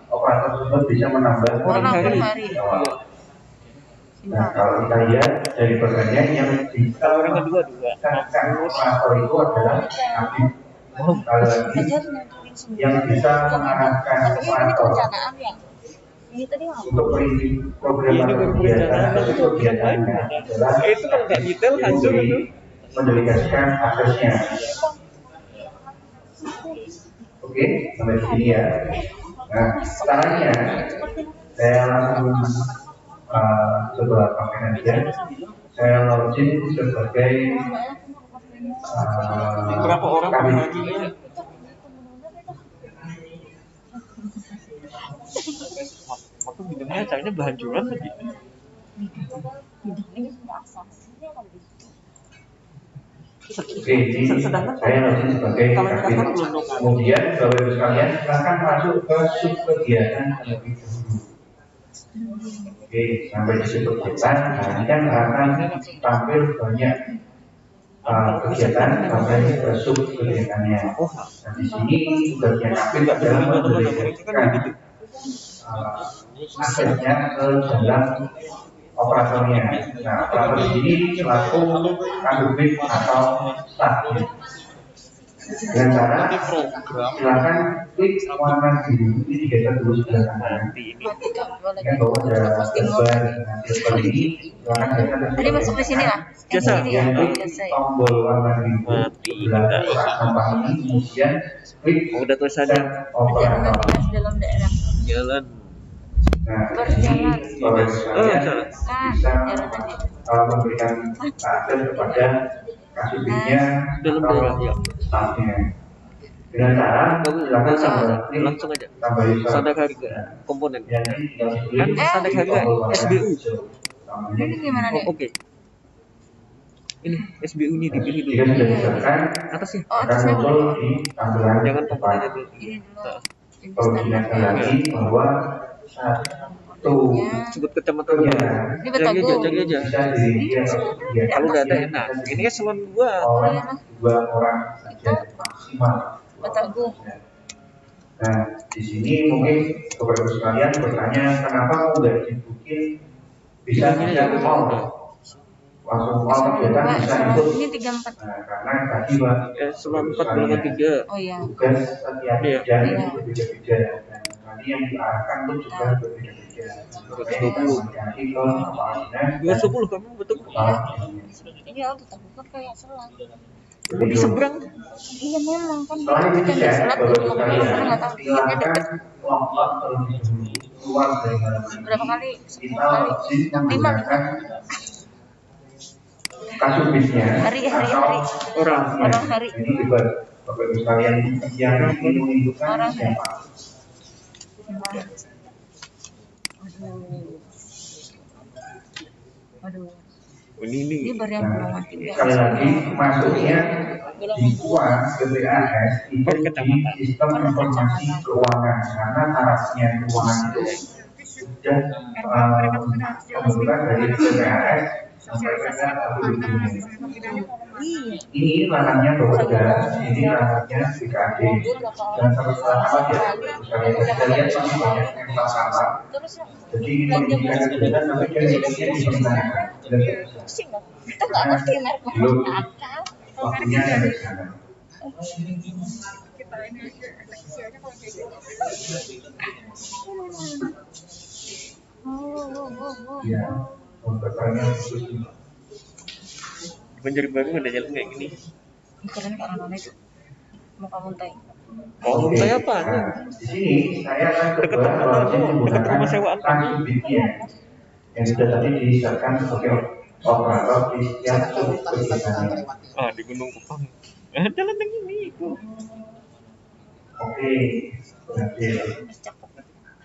operator tersebut bisa menambah Orang per dari hari. awal. Nah, kalau kita lihat dari programnya yang bisa Orang kedua dua. operator itu adalah aktif. Kalau lagi yang bisa mengarahkan Tapi ini operator perencanaan ya. Ini tadi apa? untuk perizi program Ini atau baru kegiatan perencanaan atau itu kegiatannya adalah Itu kalau nggak detail hancur itu. mendelegasikan aksesnya. Oke, sampai sini ya. Nah, caranya saya langsung coba pakai aja. Saya login sebagai Berapa orang per kami. hari? Waktu bidangnya caranya berhancuran lagi. Oke, jadi saya login sebagai kami. Kemudian Bapak Ibu sekalian silahkan masuk ke sub kegiatan terlebih dahulu. Oke, sampai di sub kegiatan, nah ini kan akan tampil banyak kegiatan sampai ke sub kegiatannya. Nah, di sini bagian aktif adalah mendelegasikan aksesnya ke dalam operatornya. Nah, operator di sini selaku kadubit atau staff. Dengan cara silakan klik warna biru di tiga dulu sebelah kanan. Kan bahwa ada gambar gambar ini silakan kita Tadi masuk di sini lah. Jasa. Ini ya. klik Jasa ya. tombol warna biru Mati. sebelah sampah ini, kemudian klik Oh, udah tulisannya set Perjalanan operator. dinas dalam daerah. jalan. Nah, Berjalan. Bapak Ibu sekalian salah. Kan, bisa perjalanan di memberikan akses kepada kasubitnya Dalam atau daerah, ya. staffnya dengan cara silakan klik Langsung aja. tambah user. Standar harga komponen. Yang ini tinggal klik Kan standar harga SBU. Ini gimana nih? Oh, oke. Ini SBU-nya dipilih jika dulu. sudah disertakan Atasnya. Oh, akan atasnya muncul di tampilan Jangan depan. komponennya dulu. ini dulu. Nah, Ini Perlu standar. diingatkan lagi bahwa satu sebut kecamatan dulu. kegiatan Ini Cari aja, Batagor. cari aja. bisa diri atau kegiatan Kalau nggak ada yang enak. bisa Ini eselon 2. oleh dua orang saja maksimal. Batagor. Nah, di sini mungkin Bapak Ibu sekalian bertanya kenapa nggak dibikin bisa tidak all langsung all kegiatan bisa ikut. Ini 34. Nah, karena tadi Pak Eselon 4 golongan 3. Oh iya. tugas setiap Iya. bidang Iya. itu berbeda-beda dan nanti yang diarahkan pun juga berbeda-beda. 220. Nanti ke kepala dinas 210 kamu betul. kepala Ini aku Batagor kayak selang. Di seberang. Iya memang kan Selain itu kita ya, selat Bapak Ibu dulu sekalian, karena nggak tahu dirinya silakan deket. log-out terlebih dahulu keluar dari halaman Berapa ini. kali? 10 Kita kali. login 5 menggunakan kasubitnya Hari. atau Orang. Hari. Ini buat Bapak Ibu sekalian yang ingin menunjukkan Orang. siapa. Waduh. Ini Ini baru yang golongan 3. Sekali lagi masuknya di KUA BPAS itu di sistem informasi keuangan karena tarafnya keuangan itu sudah pembentukan dari BPAS Sosialisasinya mau kemana? Pembinanya mau kemana? Ini ranahnya Bapeda, ini ranahnya BKD. Dan sama-sama ya, misalnya kita lihat masih banyak yang sama. Jadi ini pendidikan kegiatan tapi dia diselenggarakan. Kita nggak ngerti merek Belum akal. waktunya dari sana. Kita ini aja seleksi aja kalau kayak gitu. Ya, pembacaannya khusus ini. Banjarbaru ada jalan kayak gini. Keren karena mana itu mau kamu tay. Oh, saya apa? Nah, di sini saya akan coba menggunakan transit BPN yang sudah tadi disiapkan sebagai operator di setiap sudut kegiatannya. Ah, di Gunung Kupang. Jalan yang ini. Oke, berhasil.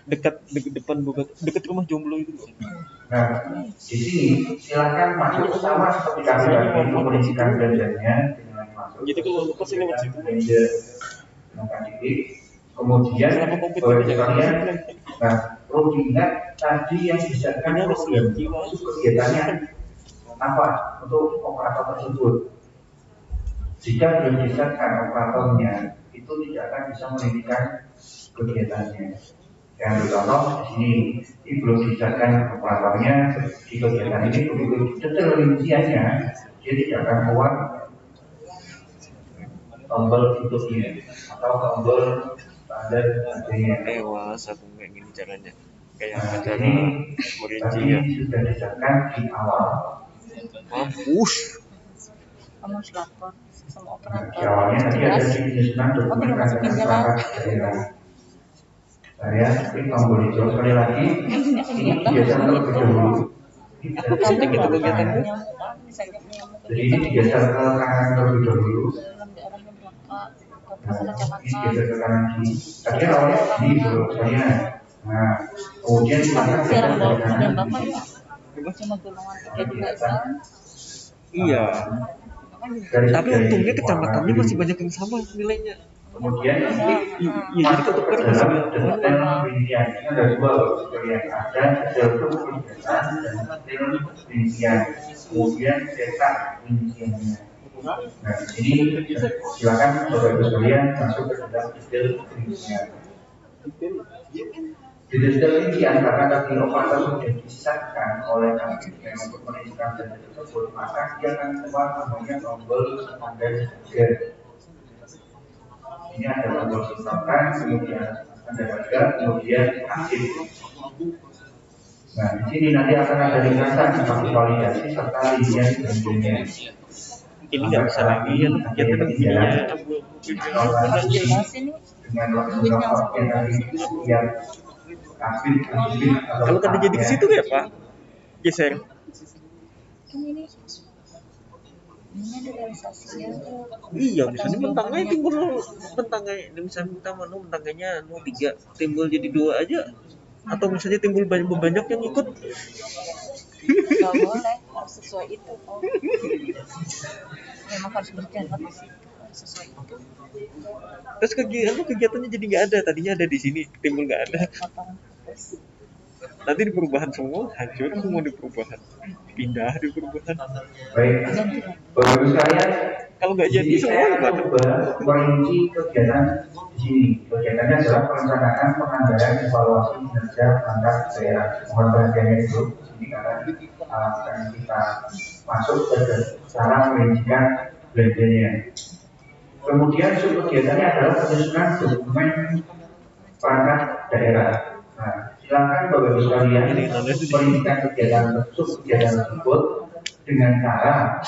Dekat depan dekat rumah jomblo itu loh. Nah, di sini silakan masuk sama seperti kami tadi memerincikan belajarnya dengan masuk. Jadi kalau lepas ini lewat situ. Kemudian Selama kompet bagi jangan kalian, lagi. nah perlu diingat tadi yang disediakan program kegiatannya apa untuk operator tersebut. Jika belum disediakan operatornya, itu tidak akan bisa menghentikan kegiatannya. Yang contoh di sini, ini belum disediakan operatornya di kegiatan ini begitu detail rinciannya, dia tidak akan keluar tombol tutupnya atau tombol standar adanya. Tewas aku kayak gini caranya. Kayak Nah, cara ini merinci tadi ya. sudah disediakan di awal. Mampus. Kamu harus lapor sama Nah, operator. di awalnya tadi ada di penyusunan dokumen rancangan perangkat daerah. Saya klik tombol hijau sekali lagi. Ini biasa terlebih dahulu. Ini bisa Apa sih gitu dilakukan. kegiatanmu? Jadi ini digeser ke kanan terlebih dahulu. Daerahnya berapa? Nah, Berapa ini kecamatan? geser ke kanan kiri. Tadi awalnya di belok saya. Nah, kemudian silakan geser Sekarang ke bawa kanan dan bapak kiri. ya cuma golongan 3 juga Kegiatan. Iya. Dari Tapi segi untungnya warna kecamatannya biru. masih banyak yang sama nilainya. Kemudian Iya, jadi masuk tetap ke kan dalam masih detail rincian. Ini ada dua loh, sekalian ada detail kegiatan dan detail rincian. Kemudian cetak rinciannya. Nah, di sini silakan Bapak Ibu sekalian masuk ke dalam detail rincian. Di detail rincian karena tadi operator sudah disahkan oleh kami untuk merincikan data tersebut, maka dia akan keluar namanya tombol standar harga. Ini ada tombol sisakan, kemudian ada harga, kemudian hasil. Nah, di sini nanti akan ada ringkasan seperti validasi serta rincian belanjanya. ini nggak bisa lagi ya kegiatan begininya Jelas ini Dengan waktu yang tadi yang kasih kalau tadi jadi ke situ ya Pak geser kan ini ada realisasinya tuh. iya misalnya bentangnya timbul misalnya bentangnya 3 timbul jadi 2 aja atau misalnya timbul banyak yang ikut Gak boleh, harus sesuai itu. Oh. Memang harus berjalan di situ, harus sesuai itu. terus kegiatannya jadi nggak ada tadinya ada di sini timbul nggak ada Potong terus. nanti di perubahan semua hancur semua di perubahan pindah di perubahan baik, Bapak Ibu sekalian, kalau nggak jadi jadi semua saya gimana coba merinci kegiatan di sini. Kegiatannya adalah perencanaan penganggaran evaluasi kinerja perangkat daerah. Mohon perhatiannya dulu di sini karena akan kita masuk ke cara merincikan belanjanya. Kemudian subkegiatannya adalah penyusunan dokumen perangkat daerah. Nah, silakan Bapak Ibu sekalian merincikan kegiatan tersebut dengan cara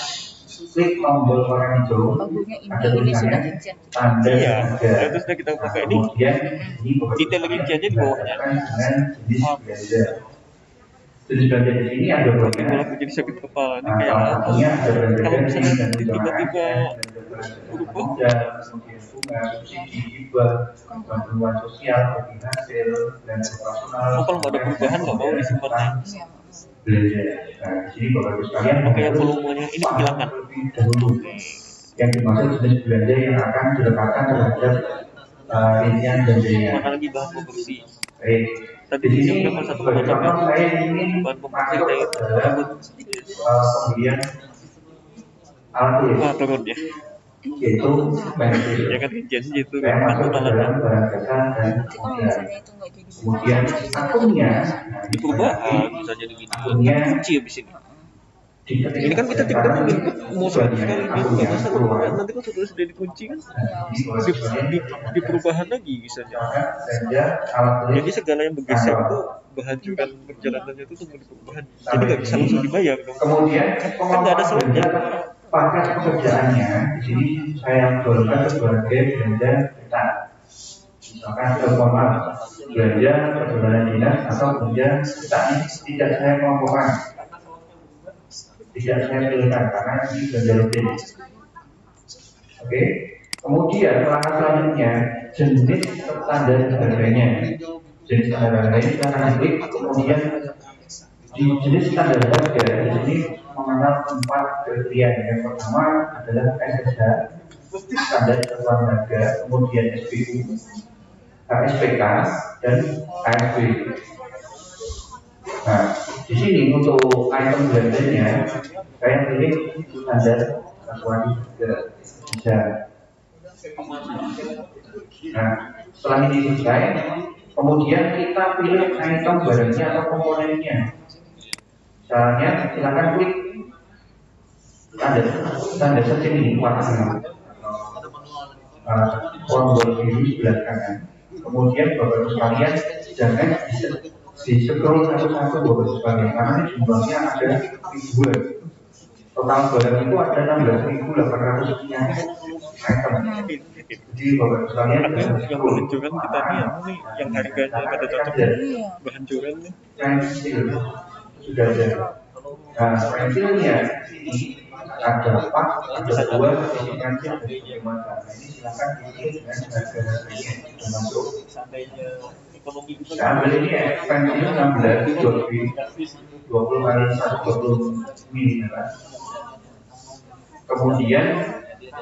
klik tombol warna hijau, Lagunya ada ini sudah tulisannya izin. tanda Iya, harga. itu sudah kita pakai ini. Kemudian ini Detail rinciannya di bawahnya. dengan jenis belanja. Jenis belanja di sini ada kalau banyak. aku jadi sakit kepala ini Nah, kayak salah satunya ada belanja kalau bensin misalnya dan tiba-tiba berubah, kemudian bunga, subsidi hibah, bantuan sosial, bagi hasil, dan operasional. oh, kalau nggak ada perubahan nggak mau disimpannya Iya. Belanja. Nah, di sini Bapak Ibu sekalian Oke, yang harus volumenya ini kehilangan. terlebih dahulu. Yang dimaksud jenis belanja yang akan dilekatkan terhadap rincian belanjanya. mana lagi bahan pembersih Baik, Tadi Di di sini jam satu sebagai contoh saya ingin bahan masuk pembersih ke dalam pembelian alat tulis, turun ya. yaitu pensil. Ya kan janji itu Saya kan masuk ke totalannya dalam barang jasa dan Nanti kalau modal. misalnya itu nggak jadi Kemudian akunnya, nah, di perubahan bisa jadi gitu. akunnya Kunci habis ini. diketik. Ini kan kita Dan tinggal sekarang input mau sekali sebagian ini akunnya nggak masalah. keluar. Nanti kan sudah dikunci kan Nah, di perubahan lagi bisa jadi. Belanja alat tulis. Jadi segala yang bergeser itu kehancuran perjalanannya itu tunggu di perubahan. Jadi nggak bisa langsung dibayar dong. Kemudian Kan nggak ada salahnya. paket pekerjaannya di sini saya golongkan sebagai belanja tetap. Misalkan keumpama belanja perjalanan dinas atau belanja tetap tidak saya kelompokkan, tidak saya pilihkan karena ini belanja rutin. Oke. Kemudian langkah selanjutnya jenis standar harganya. Jenis standar harganya kita akan klik. Kemudian di jenis standar harga di sini mengenal 4 kriteria. Yang pertama adalah SSH, standar satuan harga, kemudian SPU, SPK, dan ASB. Nah, di sini untuk item belanjanya saya pilih standar satuan harga bisa. Nah, setelah ini selesai, kemudian kita pilih item barangnya atau komponennya. Caranya silakan klik tanda search ini warna tombol biru sebelah kanan. Kemudian bapak ibu sekalian jangan di scroll satu-satu bapak ibu sekalian karena jumlahnya ada ribuan. Total barang itu ada 16.800 sekian item. Jadi bapak ibu sekalian yang kehancuran kita nih yang harganya pada cocok kehancurannya. Pensil sudah ada. Nah, pensilnya ini ada 4, ada 2, ini pensil dan bagaimana. Nah, ini silakan dipilih dengan harga-harganya sudah masuk. Saya ambil ini ya, pensil 16 20 kali 120 mm. Kemudian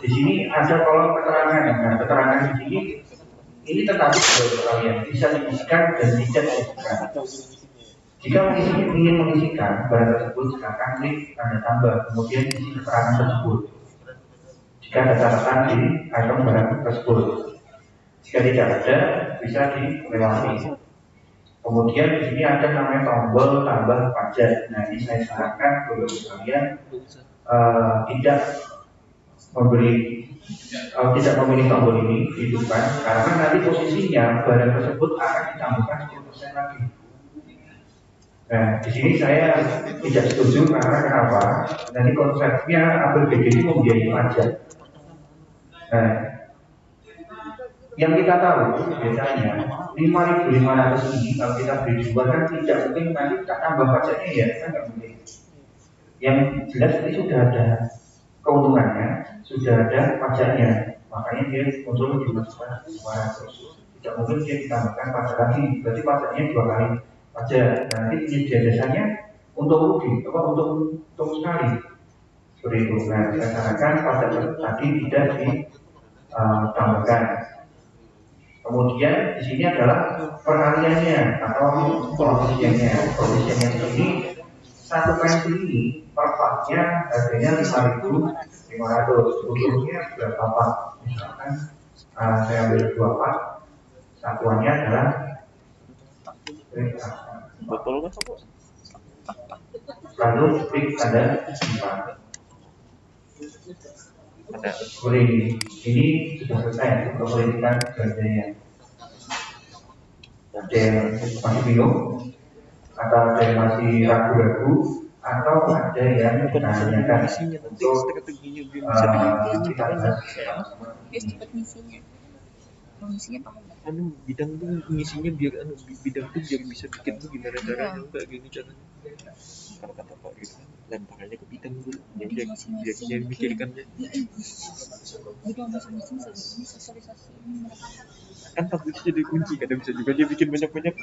di sini ada kolom keterangan. Nah, keterangan di sini ini tetap kalian bisa diisikan dan tidak diisikan. Jika ingin mengisikan barang tersebut, silakan klik tanda tambah, kemudian isi keterangan tersebut. Jika ada catatan di item barang tersebut, jika tidak ada, bisa dilewati. Kemudian di sini ada namanya tombol tambah pajak. Nah, ini saya sarankan kepada kalian tidak memilih tombol ini dihidupkan, karena nanti posisinya barang tersebut akan ditambahkan 10% lagi. Nah, di sini saya tidak setuju karena kenapa? Nanti konsepnya APBD ini membiayai pajak. Nah, yang kita tahu biasanya 5.500 ini kalau kita beli di luar kan tidak mungkin nanti kita tambah pajaknya ya, kan nggak mungkin. Yang jelas ini sudah ada keuntungannya, sudah ada pajaknya, makanya dia muncul dimasukkan 500. Tidak mungkin dia ditambahkan pajak lagi, berarti pajaknya 2 kali pajak. Nanti penyedia jasanya untuk rugi, untuk sekali seperti itu. Nah, saya sarankan pajak tadi tidak ditambahkan. Kemudian di sini adalah peraliannya atau provisiannya. Provisiannya ini satu pensil ini per partnya harganya 5.500. Untungnya berapa part? Misalkan saya ambil 2 part, satuannya adalah Betul kan sopo? lalu klik tanda simpan. Ada. Ini sudah selesai untuk penyelidikan belanjanya. Ada yang masih bingung, atau ada yang masih ragu-ragu, atau ada yang menanyakan untuk kita cepat misinya. Misinya paham nggak? Bidang tuh ngisinya biar bidang tuh biar bisa bikin tuh gimana caranya, enggak gini caranya. Kalau kata Pak gitu, lempar aja ke bidang dulu. Jadi Biar masing-masing dia mikirkannya. Bidang masing-masing ini sosialisasi ini mereka Kan takutnya jadi kunci, kadang bisa juga dia bikin banyak-banyak.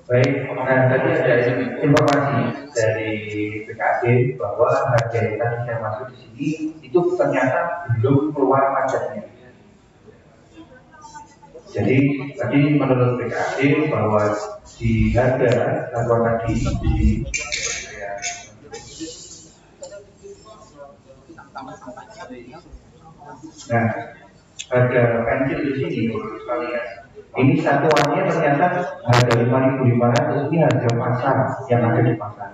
Baik, nah tadi ada informasi dari BKD bahwa harga yang tadi saya masuk di sini itu ternyata belum keluar pajaknya. Jadi tadi menurut BKD bahwa di harga satuan tadi nah harga pensil di sini sekalian. Ini satuannya ternyata harga 5.500 ini harga pasar yang ada di pasar.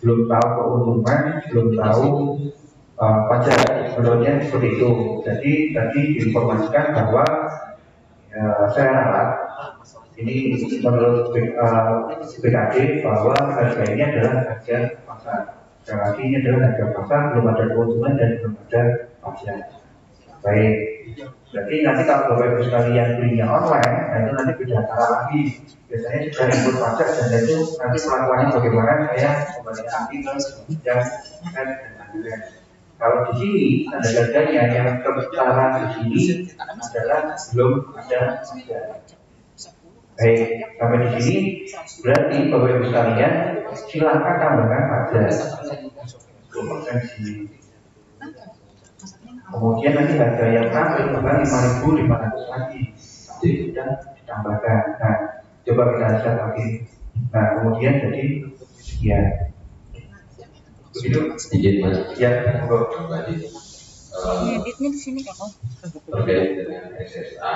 Belum tahu keuntungan, belum tahu pajak. Menurutnya seperti itu. Jadi tadi diinformasikan bahwa saya ralat ini menurut BKD bahwa harga ini adalah harga pasar. Sekali lagi ini adalah harga pasar, belum ada keuntungan dan belum ada pajak. Baik. Jadi nanti kalau Bapak Ibu sekalian belinya online, nah itu nanti beda cara lagi. Biasanya sudah input pajak dan itu nanti pelakuannya bagaimana saya kembali nanti ke yang kalau di sini ada harganya yang kebetulan di sini adalah belum ada pajak. Baik, sampai di sini berarti Bapak Ibu sekalian silakan tambahkan pajak 10% di sini. Kemudian nanti harga yang terakhir bukan 5.500 lagi, jadi sudah ditambahkan. Nah, coba kita lihat lagi. Nah, kemudian jadi ya begitu. Izin Mas. Ya, Kembali. Editnya di sini kan? Terkait dengan SSA.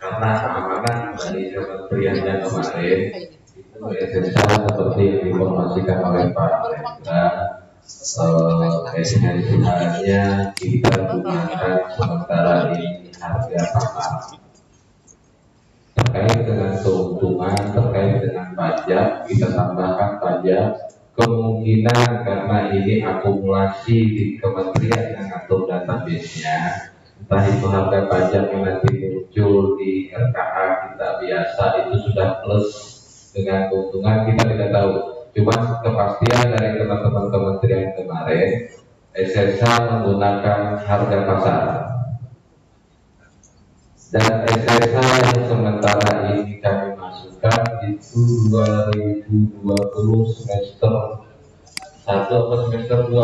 Karena amanah dari kementerian yang kemarin itu SSA seperti yang diinformasikan oleh Pak Rendra. Sebenarnya kita gunakan sementara ini harga pasar terkait dengan keuntungan, terkait dengan pajak kita tambahkan pajak. Kemungkinan karena ini akumulasi di kementerian yang atur database-nya, entah itu harga pajak yang nanti muncul di RKA kita biasa itu sudah plus dengan keuntungan kita tidak tahu. Cuma kepastian dari teman-teman kementerian kemarin, SSA menggunakan harga pasar. Dan SSA yang sementara ini kami masukkan itu 2020 semester 1 atau semester 2?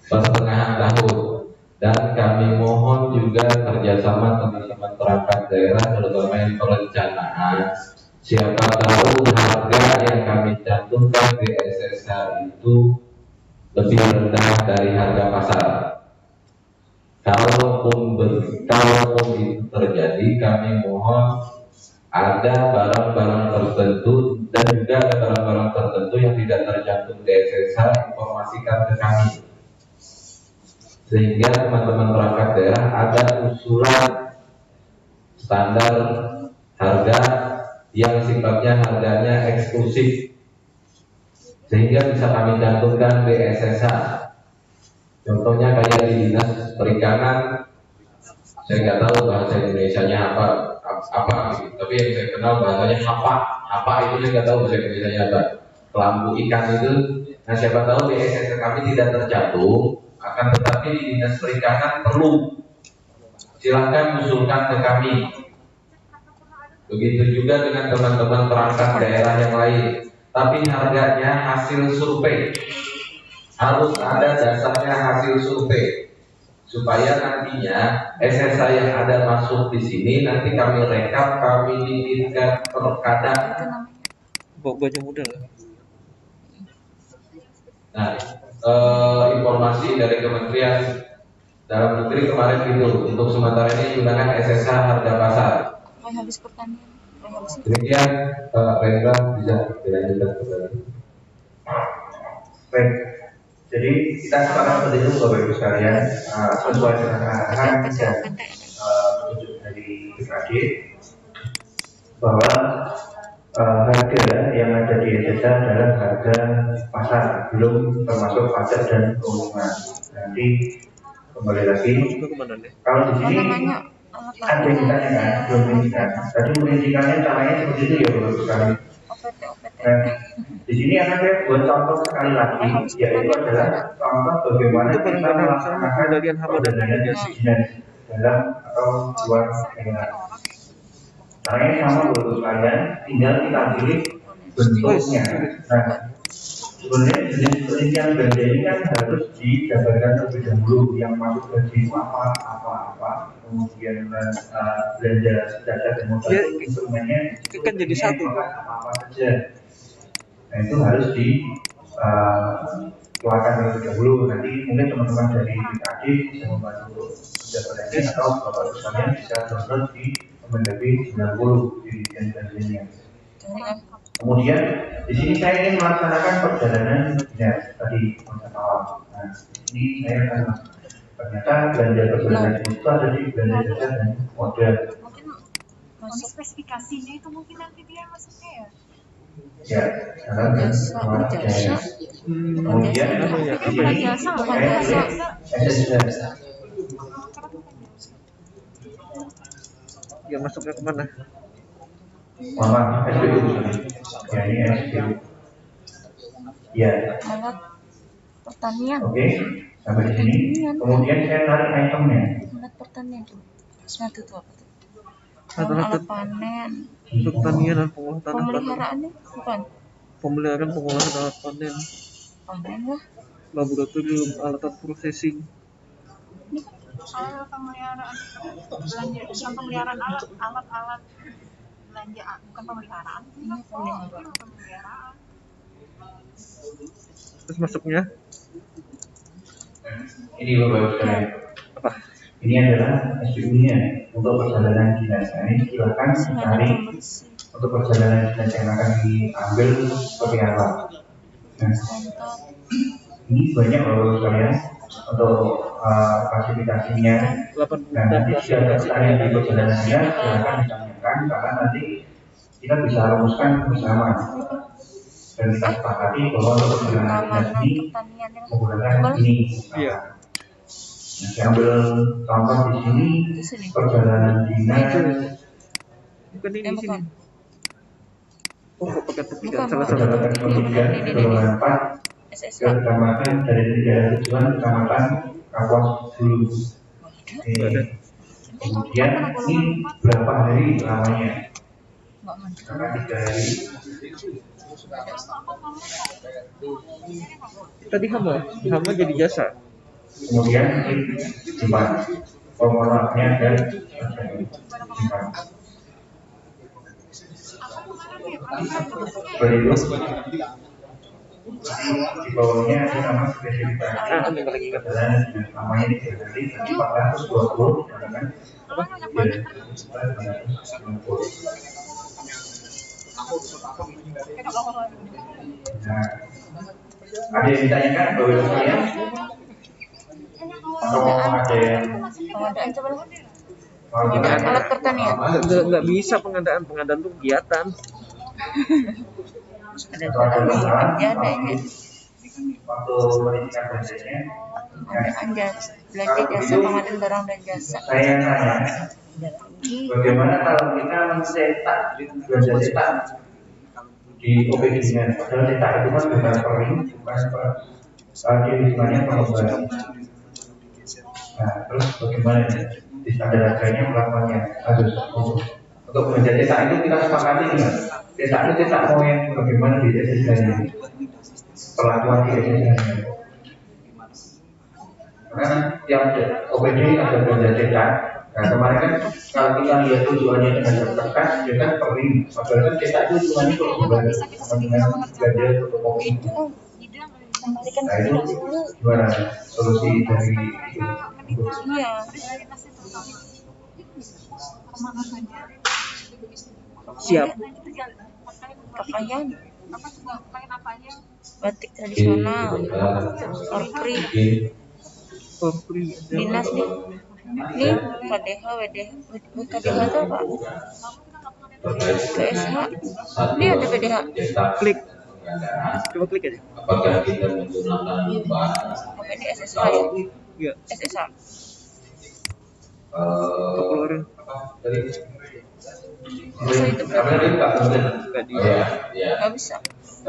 Pertengahan tahun. Dan kami mohon juga kerjasama teman-teman perangkat daerah terutama yang perencanaan. Siapa tahu harga yang kami cantumkan di SSA itu lebih rendah dari harga pasar. Kalaupun itu terjadi, kami mohon ada barang-barang tertentu dan juga ada barang-barang tertentu yang tidak tercantum di SSA, informasikan ke kami. Sehingga teman-teman perangkat daerah ada usulan standar harga yang sifatnya harganya eksklusif sehingga bisa kami cantumkan di SSA. Contohnya kayak di dinas perikanan, saya nggak tahu bahasa Indonesianya apa gitu. Tapi yang saya kenal bahasanya apa itu saya nggak tahu bahasa Indonesianya apa. Kelambu ikan itu, nah siapa tahu di SSA kami tidak tercantum. Akan tetapi di dinas perikanan perlu, silahkan usulkan ke kami. Begitu juga dengan teman-teman perangkat daerah yang lain. Tapi harganya hasil survei, harus ada dasarnya hasil survei, supaya nantinya SSA yang ada masuk di sini nanti kami rekap, kami didikan per kadang. Baju muda lah. Nah, informasi dari Kementerian Dalam Negeri kemarin gitu. Untuk sementara ini gunakan SSA harga pasar. Habis pertanian. Demikian Pak Rendra bisa dilanjutkan kembali. Baik. Jadi kita sepakat seperti itu Bapak Ibu sekalian, sesuai dengan arahan dan petunjuk dari BKD bahwa harga yang ada di SSA adalah harga pasar, belum termasuk pajak dan keuntungan. Nanti kembali lagi, kalau di sini ada yang ditanyakan, belum ditanyakan. Tadi perinciannya caranya seperti itu ya, Bapak sekali. Nah, di sini akan saya buat contoh sekali lagi, yaitu adalah contoh bagaimana kita melaksanakan perjalanan dinas dalam atau luar daerah. Caranya sama Bapak sekalian, tinggal kita pilih bentuknya. Nah, sebenarnya jenis perincian belanja ini kan harus didapatkan terlebih dahulu, yang masuk gaji apa, kemudian belanja dasar dan modal instrumennya kan jadi satu apa saja. Nah, itu harus dikeluarkan terlebih dahulu. Nanti mungkin teman-teman dari BKD bisa membantu mendapatkannya, atau Bapak sekalian bisa download di Kemendagri 90 di dan. Kemudian di sini saya ingin melaksanakan perjalanan dinas tadi konsep awal. Nah, ini saya akan ternyata belanja perjalanan itu ada di belanja dasar dan modal. Mungkin spesifikasinya itu mungkin nanti dia masuknya ya. Ya, sekarang jasa. Kemudian di sini SSA. Ya masuknya kemana? Mama, SPU. Ya, ini SPU. Ya. Alat pertanian. Oke, sampai di sini. Kemudian saya tarik itemnya. Alat pertanian tuh. Satu tuh apa tuh? Alat panen. untuk pertanian dan pengolahan tanah. Pemeliharaannya bukan? Pemeliharaan pengolahan alat panen. Panen lah. Laboratorium, alat processing. Soal pemeliharaan belanja, bukan pemeliharaan alat belanja, bukan pemeliharaan. Pemeliharaan. Terus masuknya Ini Bapak sekalian. apa? Ini adalah SPU-nya untuk perjalanan dinas. Nah, ini silakan cari untuk perjalanan dinas yang akan diambil seperti apa. Nah, ini banyak Bapak sekalian untuk klasifikasinya. Nah, nanti jika ada pertanyaan di perjalanan dinas, silakan ditanyakan karena nanti kita bisa rumuskan bersama dan kita sepakati bahwa untuk perjalanan dinas ini menggunakan ini. Iya. Nah, saya ambil contoh di sini perjalanan dinas. Bukan ini di sini. Oh, kok pakai tepikan salah satu. Perjalanan kemudian golongan 4 ke kecamatan dari daerah tujuan kecamatan Kapuas dulu. Kemudian ini berapa hari lamanya? Karena 3 hari. Tadi hama jadi jasa. Kemudian simpan formularnya dan simpan. Berikut di bawahnya ada nama spesifikasi perjalanan dengan namanya diganti 420 dengan 3.990. Nah, ada yang ditanyakan Bapak sekalian? Atau ada yang Pengadaan coba lah. pengadaan Alat pertanian. Nggak bisa pengadaan tuh kegiatan. Ada atau ada perusahaan kerjaan ya. waktu merincikan belanjanya? Pengadaan jasa, belanja jasa, pengadaan barang dan jasa. Saya tanya, bagaimana kalau kita mencetak belanja cetak di OPD-nya? Padahal cetak itu kan bukan perling, bukan hitungannya pengembalian. Nah, terus bagaimana di standar harganya pelakuannya harus untuk belanja cetak itu kita sepakati nggak? Cetak itu cetak mau yang bagaimana di SSA-nya? Perlakuan di SSA-nya. Karena tiap OPD ada belanja cetak. Nah, kemarin kan kalau kita lihat tujuannya dengan kertas, dia kan perling. Padahal kan cetak itu tujuannya untuk kembali dengan belanja fotokopi. Nah, itu gimana solusi dari itu? Iya. Siap. Pakaian. Batik tradisional. Orpri. Dinas nih. Ini KDH, WDH. KDH itu apa? terkait PSH. satu Ini ada PDH. cetak Klik. pengadaan. Coba klik aja. Apakah kita menggunakan bahan Apa ini SSH ya? Iya. SSH. Keluarin. apa tadi? Masa itu Apa tadi Pak? Nggak di. Oh ya, ya. Nggak bisa.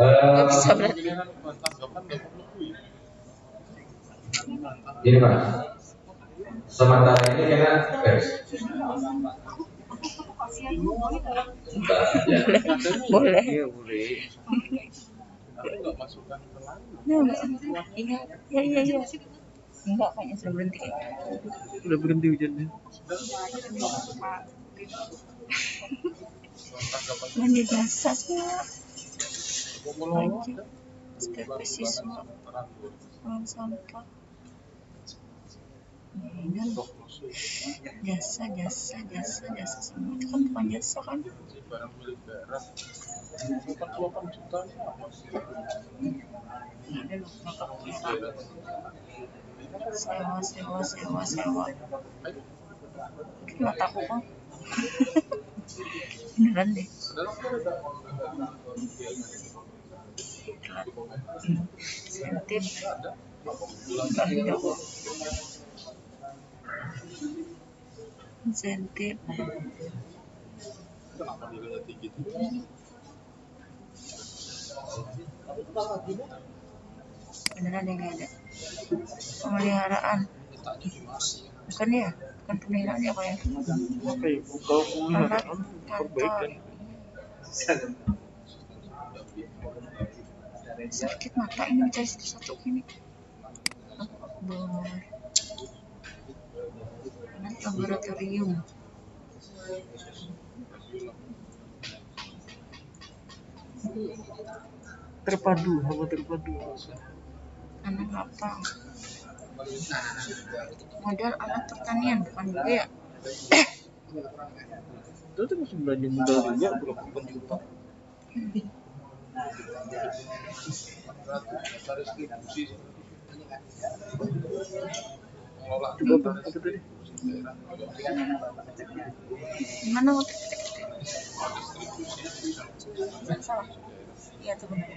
Nggak bisa berarti. Gini Mas, sementara ini karena Boleh. Iya boleh. Iya. Iya. Enggak, kayaknya sudah berhenti. Udah berhenti hujannya. Mandi jasa sih. SPP siswa. Uang sampah. Ini jasa semua itu kan bukan jasa kan? Ada loh, makeup merah. Sewa. Nggak tahu kok. Beneran deh. Sentip. Insentif. Beneran yang nggak ada. Pemeliharaan. Bukan ya? Bukan pemeliharaan ya, Pak ya? Oke, kalau Alat pemeliharaan kantor. perbaikan. Sakit mata ini mencari satu ini. Alat laboratorium. Terpadu, hama terpadu. Anak apa? Modal alat pertanian bukan juga ya? Itu termasuk belanja modal juga berapa juta. Coba apa tadi? Gimana waktu salah? Iya tuh benar.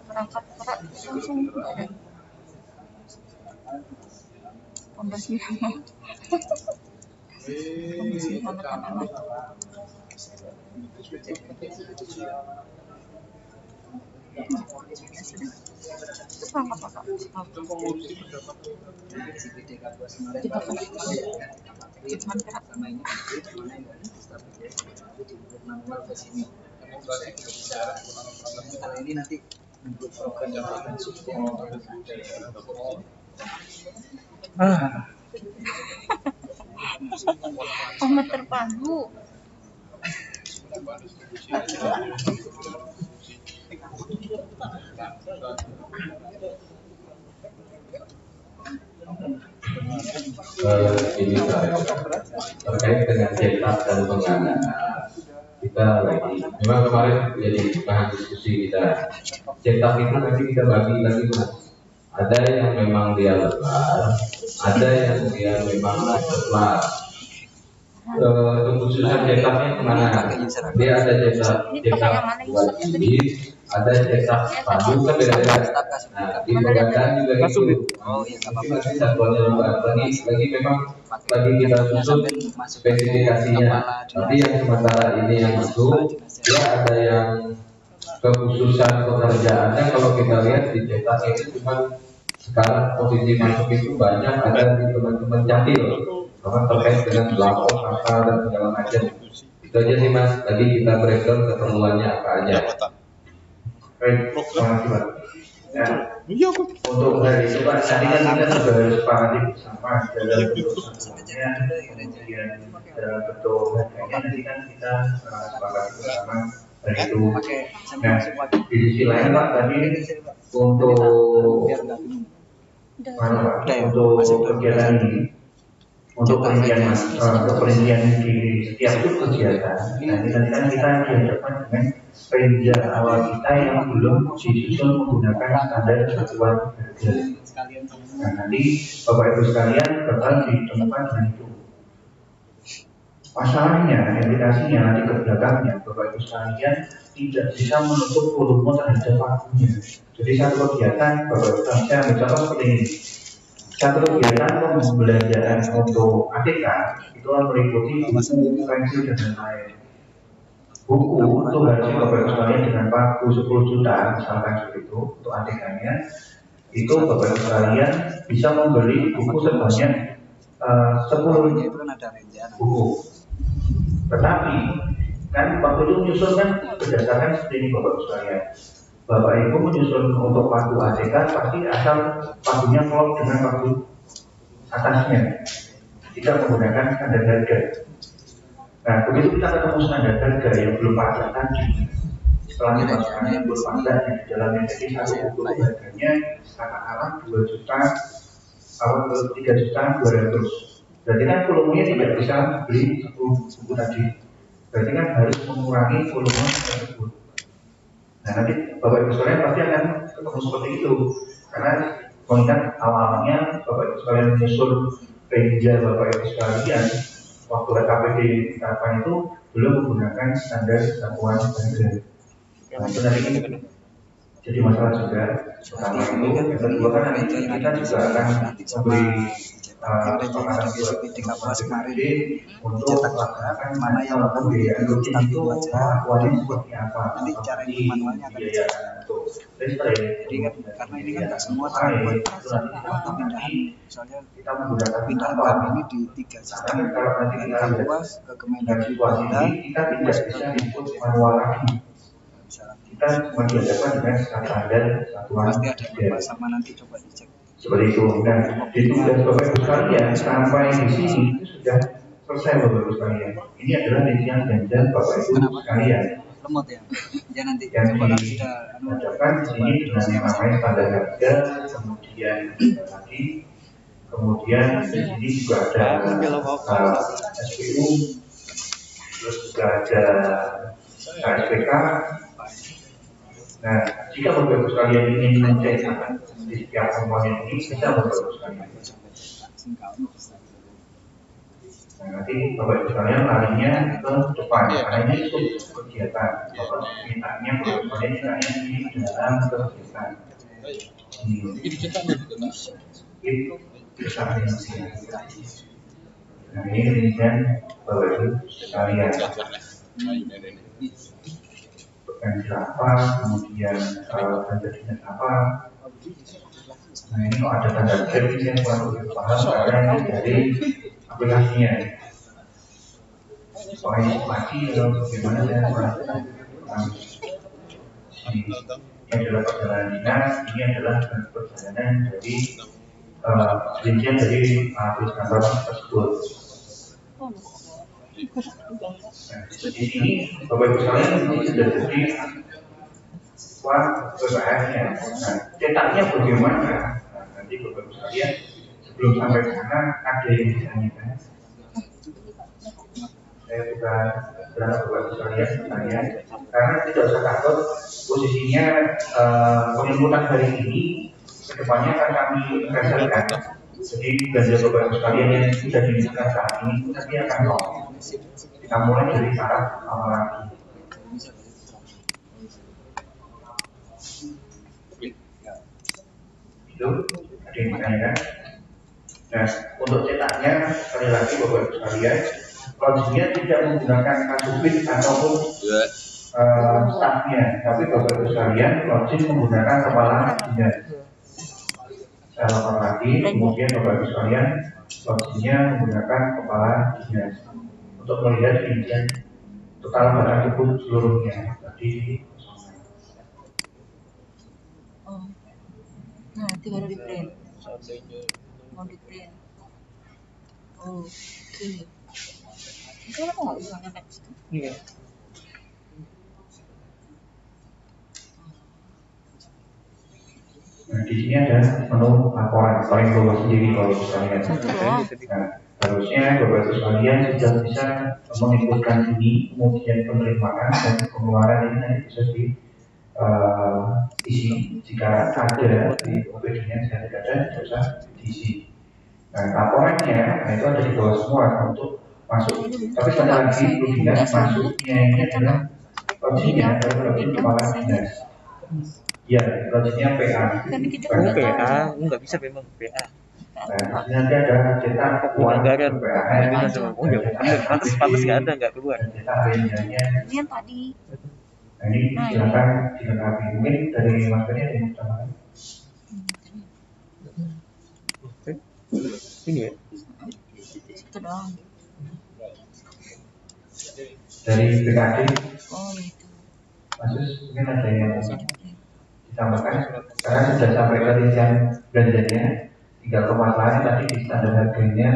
Perangkat perak langsung nggak ada. Pembasmi hama. Pembasmi anak-anak. Itu perangkat perak. Cuman perak. Ini nanti untuk program jabatan support. Hama terpadu. Ini terkait dengan cetak dan pengadaan kita lagi memang kemarin jadi bahan diskusi kita. Cetak itu nanti kita bagi lagi Mas. Ada yang memang dia lebar, ada yang dia memang lebar. Kekhususan cetaknya kemana? Dia ada cetak buat biji, ada cetak padu kan beda-beda. Nah di pengadaan juga gitu. Nanti satuannya lagi memang lagi kita susun spesifikasinya. Tapi yang sementara ini yang masuk, dia ada yang kekhususan pekerjaannya. Kalau kita lihat di cetak itu cuma sekarang posisi masuk itu banyak ada di teman-teman Capil. Karena terkait dengan pelapor, apa dan segala macam. Itu aja sih Mas. Tadi kita breakdown keperluannya apa aja. Baik, terima kasih Pak. Ya, untuk dari itu Pak, tadi kan kita sudah sepakati bersama dalam bentuk santunya, kemudian dalam bentuk harganya nanti kan kita sepakati bersama dari itu. Nah, di sisi lain Pak, tadi untuk untuk kegiatan ini, untuk perincian di setiap kegiatan. Nah, ini nanti kan kita dihadapkan dengan perincian awal kita yang belum disusun menggunakan standar satuan harga. Nah, nanti Bapak Ibu sekalian bakal ditemukan dengan itu. Masalahnya, implikasinya nanti ke belakangnya, Bapak Ibu sekalian tidak bisa menutup volume terhadap waktunya. Jadi satu kegiatan, Bapak Ibu saya ambil contoh seperti ini. Satu kegiatan pembelanjaan untuk ATK itu meliputi buku, pensil dan lain-lain. Buku itu harusnya Bapak Ibu sekalian dengan pagu 10 juta misalkan seperti itu untuk ATK-nya, itu Bapak Ibu sekalian bisa membeli buku sebanyak 10 buku. Tetapi kan waktu itu menyusun kan berdasarkan seperti ini Bapak Ibu sekalian. Bapak Ibu menyusun untuk pagu ATK pasti asal pagunya klop dengan pagu atasnya, tidak menggunakan standar harga. Nah begitu kita ketemu standar harga yang belum pajak tadi, setelah dimasukkan yang belum pajak yang di dalamnya jadi satu buku harganya katakanlah 2 juta atau 3 juta 200. Berarti kan volumenya tidak bisa beli 10 buku tadi. Berarti kan harus mengurangi volume tersebut. Nah nanti Bapak Ibu sekalian pasti akan ketemu seperti itu. Karena mengingat awalnya Bapak Ibu sekalian menyusun range Bapak Ibu sekalian waktu KPD diterapkan itu belum menggunakan standar satuan harga. Nah itu nanti jadi masalah juga. Pertama itu, yang kedua kan nanti kita juga akan memberi kesepakatan buat kemarin untuk melaksanakan mana yang pembiayaan rutin itu pengakuannya seperti apa. Nanti cara ini manualnya akan untuk listrik. Jadi karena ini kan semua cara buat pemindahan, misalnya kita menggunakan pindahan tahap ini di 3 sistem dari Kabupaten ke Kemendagri Polda, kita tidak bisa input manual lagi. Kita cuma dihadapkan dengan standar satuan pasti ada beberapa sama nanti coba dicek. Seperti itu. Dan di tugas Bapak Ibu sekalian sampai di sini itu sudah selesai Bapak Ibu sekalian. Ini adalah rincian belanja Bapak Ibu sekalian. Lemot ya. Ya nanti Yang coba kalau sudah dihadapkan di sini dengan yang namanya standar harga, kemudian tadi, kemudian di sini juga ada SPU, terus juga ada KSPK. Nah, jika Bapak Ibu sekalian ingin mencek di setiap komponen ini, bisa Bapak Ibu sekalian. Nah, nanti Bapak Ibu sekalian larinya ke depan, karena ini itu kegiatan. Bapak mintanya komponen mintanya di dalam kegiatan. Itu kesalahan yang nah, ini rincian Bapak Ibu sekalian. Pensil apa, kemudian tanda dinas apa. Nah ini kalau ada tanda dinas yang kurang lebih paham karena ini dari aplikasinya. Soal informasi atau bagaimana saya kurang paham. Ini adalah perjalanan dinas, ini adalah perjalanan dari rincian dari aplikasi kantor tersebut. Nah, di sini Bapak Ibu sekalian ini sudah jadi uang PPS-nya. Nah, cetaknya bagaimana? Nah, nanti Bapak Ibu sekalian sebelum sampai ke sana ada yang ditanyakan. Saya buka berapa Bapak Ibu sekalian karena tidak usah takut posisinya penginputan hari ini kedepannya akan kami berdasarkan. Jadi belanja Bapak Ibu sekalian yang sudah diminta saat ini nanti akan nol. Kita mulai dari tahap awal lagi. Itu ada yang ditanyakan. Nah, untuk cetaknya sekali lagi Bapak Ibu sekalian, logiknya tidak menggunakan kasubit ataupun stafnya, tapi Bapak Ibu sekalian logik menggunakan kepala dinas. Saya lakukan lagi, kemudian Bapak Ibu sekalian logiknya menggunakan kepala dinas untuk melihat rincian total barang tersebut seluruhnya. Tadi nah itu baru di print, mau di print. Oke. Itu apa nggak bisa next? Iya. nah, di sini ada menu laporan paling bawah sendiri kalau misalnya. Nah, harusnya Bapak Ibu sekalian sudah bisa menginputkan ini, kemudian penerimaan dan pengeluaran ini nanti bisa diisi. Jika ada di OPD-nya, saya tidak ada, bisa diisi. Nah, laporannya, nah itu ada di bawah semua untuk masuk. Tapi sekali lagi perlu diingat masuknya ini adalah logiknya adalah logik kepala dinas. Ya, logiknya PA. PA nggak bisa memang PA. Nah, nanti ada cetak Pelanggaran PA. oh ya pantas nggak ada nggak keluar. Cetak agendanya. Ini yang tadi. Nah, ini silakan dilengkapi. Mungkin dari Mas Ferry ada yang mau tambahkan? Ini ya. Itu doang. Dari PKD, Oh itu. Masus mungkin ada yang ditambahkan karena sudah sampai ke rincian belanjanya, tinggal kemas lain tadi di standar harganya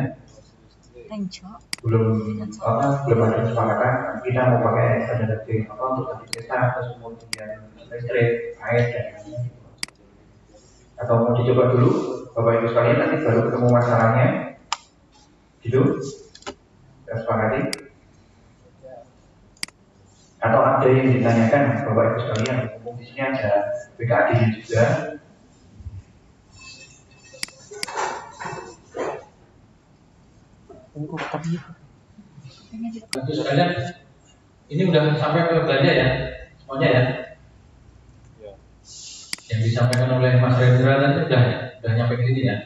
Rencok. belum ada kesepakatan kita mau pakai standar harga apa untuk tadi cetak terus kemudian listrik, air dan lain-lain. Atau mau dicoba dulu Bapak Ibu sekalian nanti baru ketemu masalahnya gitu kita sepakati. Atau ada yang ditanyakan Bapak Ibu sekalian, di sini ada BKD juga. Tentu sekalian, ini udah sampai ke belanja ya, semuanya ya. Yang disampaikan oleh Mas Rendra tadi udah nyampe ke sini ya.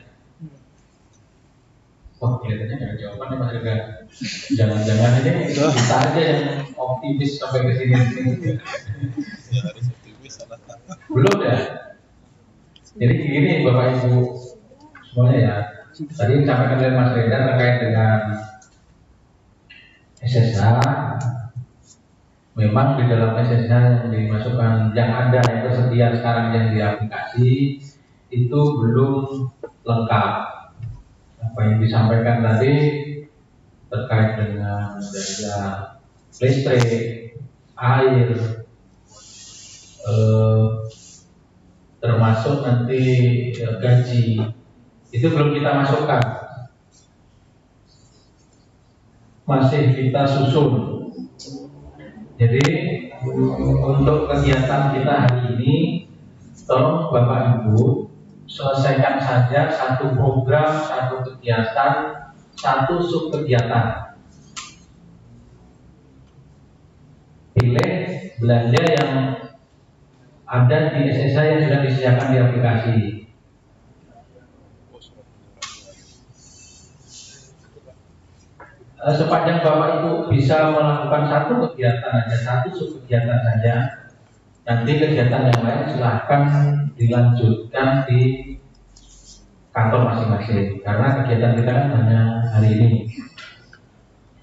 Wah, kelihatannya nggak ada jawabannya Mas Rendra. Jangan-jangan ini kita aja yang optimis sampai ke sini. Belum ya. Jadi gini Bapak Ibu semuanya ya. Tadi disampaikan oleh Mas Rendra terkait dengan SSH. Memang di dalam SSH yang dimasukkan yang ada yang tersedia sekarang yang di aplikasi itu belum lengkap. Apa yang disampaikan tadi terkait dengan daya listrik, air, termasuk nanti gaji itu belum kita masukkan, masih kita susun. Jadi untuk kegiatan kita hari ini, tolong Bapak Ibu selesaikan saja satu program, satu kegiatan, satu sub kegiatan. Pilih belanja yang ada di SSH yang sudah disediakan di aplikasi. Sepanjang Bapak Ibu bisa melakukan satu kegiatan saja, satu sub kegiatan saja, nanti kegiatan yang lain silahkan dilanjutkan di kantor masing-masing. Karena kegiatan kita kan hanya hari ini.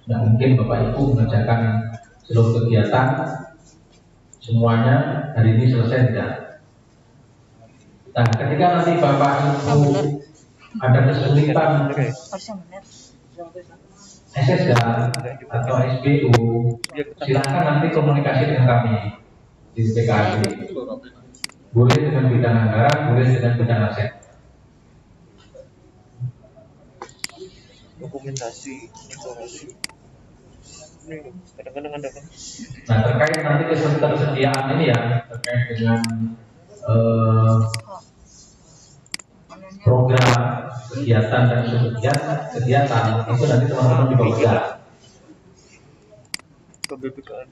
Tidak mungkin Bapak Ibu mengerjakan seluruh kegiatan semuanya hari ini selesai, tidak. Nah, ketika nanti Bapak Ibu ada kesulitan SSH atau SBU, silahkan nanti komunikasi dengan kami di PKD. Boleh dengan bidang anggaran, boleh dengan bidang aset. Dokumentasi, informasi. Kadang-kadang ada kan. Nah, terkait nanti ketersediaan ini ya, terkait dengan program kegiatan dan kegiatan itu nanti teman-teman di Bapeda.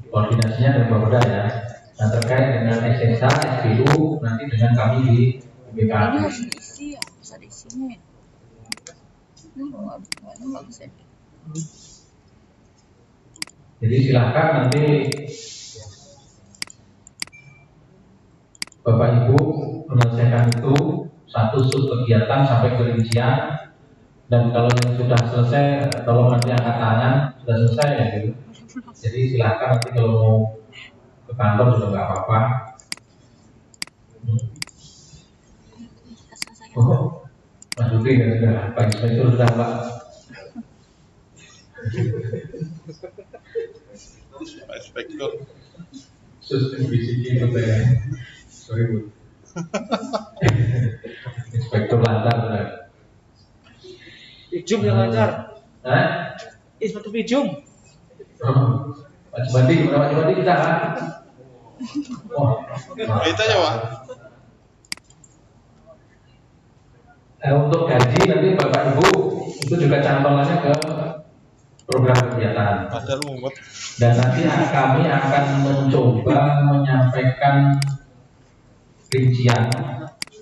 Koordinasinya dengan Bapeda ya. Nah, terkait dengan SSH, SPU nanti dengan kami di BKD. Ini harus diisi ya, harus ada isinya ya. Ini nggak bisa. Jadi silakan nanti Bapak Ibu menyelesaikan itu satu sub kegiatan sampai ke rincian, dan kalau yang sudah selesai tolong nanti angkat tangan sudah selesai ya gitu. Jadi silakan nanti kalau mau ke kantor juga nggak apa-apa. Oh, Mas Dudi ya sudah, Pak Inspektur sudah Pak. Pak Inspektur. Susah bisikin itu ya. Sorry Bu. Inspektur lancar sudah. Ijum yang lancar. Hah? Inspektur Ijum. Oh, Pak Jumadi, gimana Pak Jumadi kita kan? Wah, Kita aja Pak. Untuk gaji nanti Bapak Ibu itu juga cantolannya ke program kegiatan. Ada lumut. Dan nanti kami akan mencoba menyampaikan rincian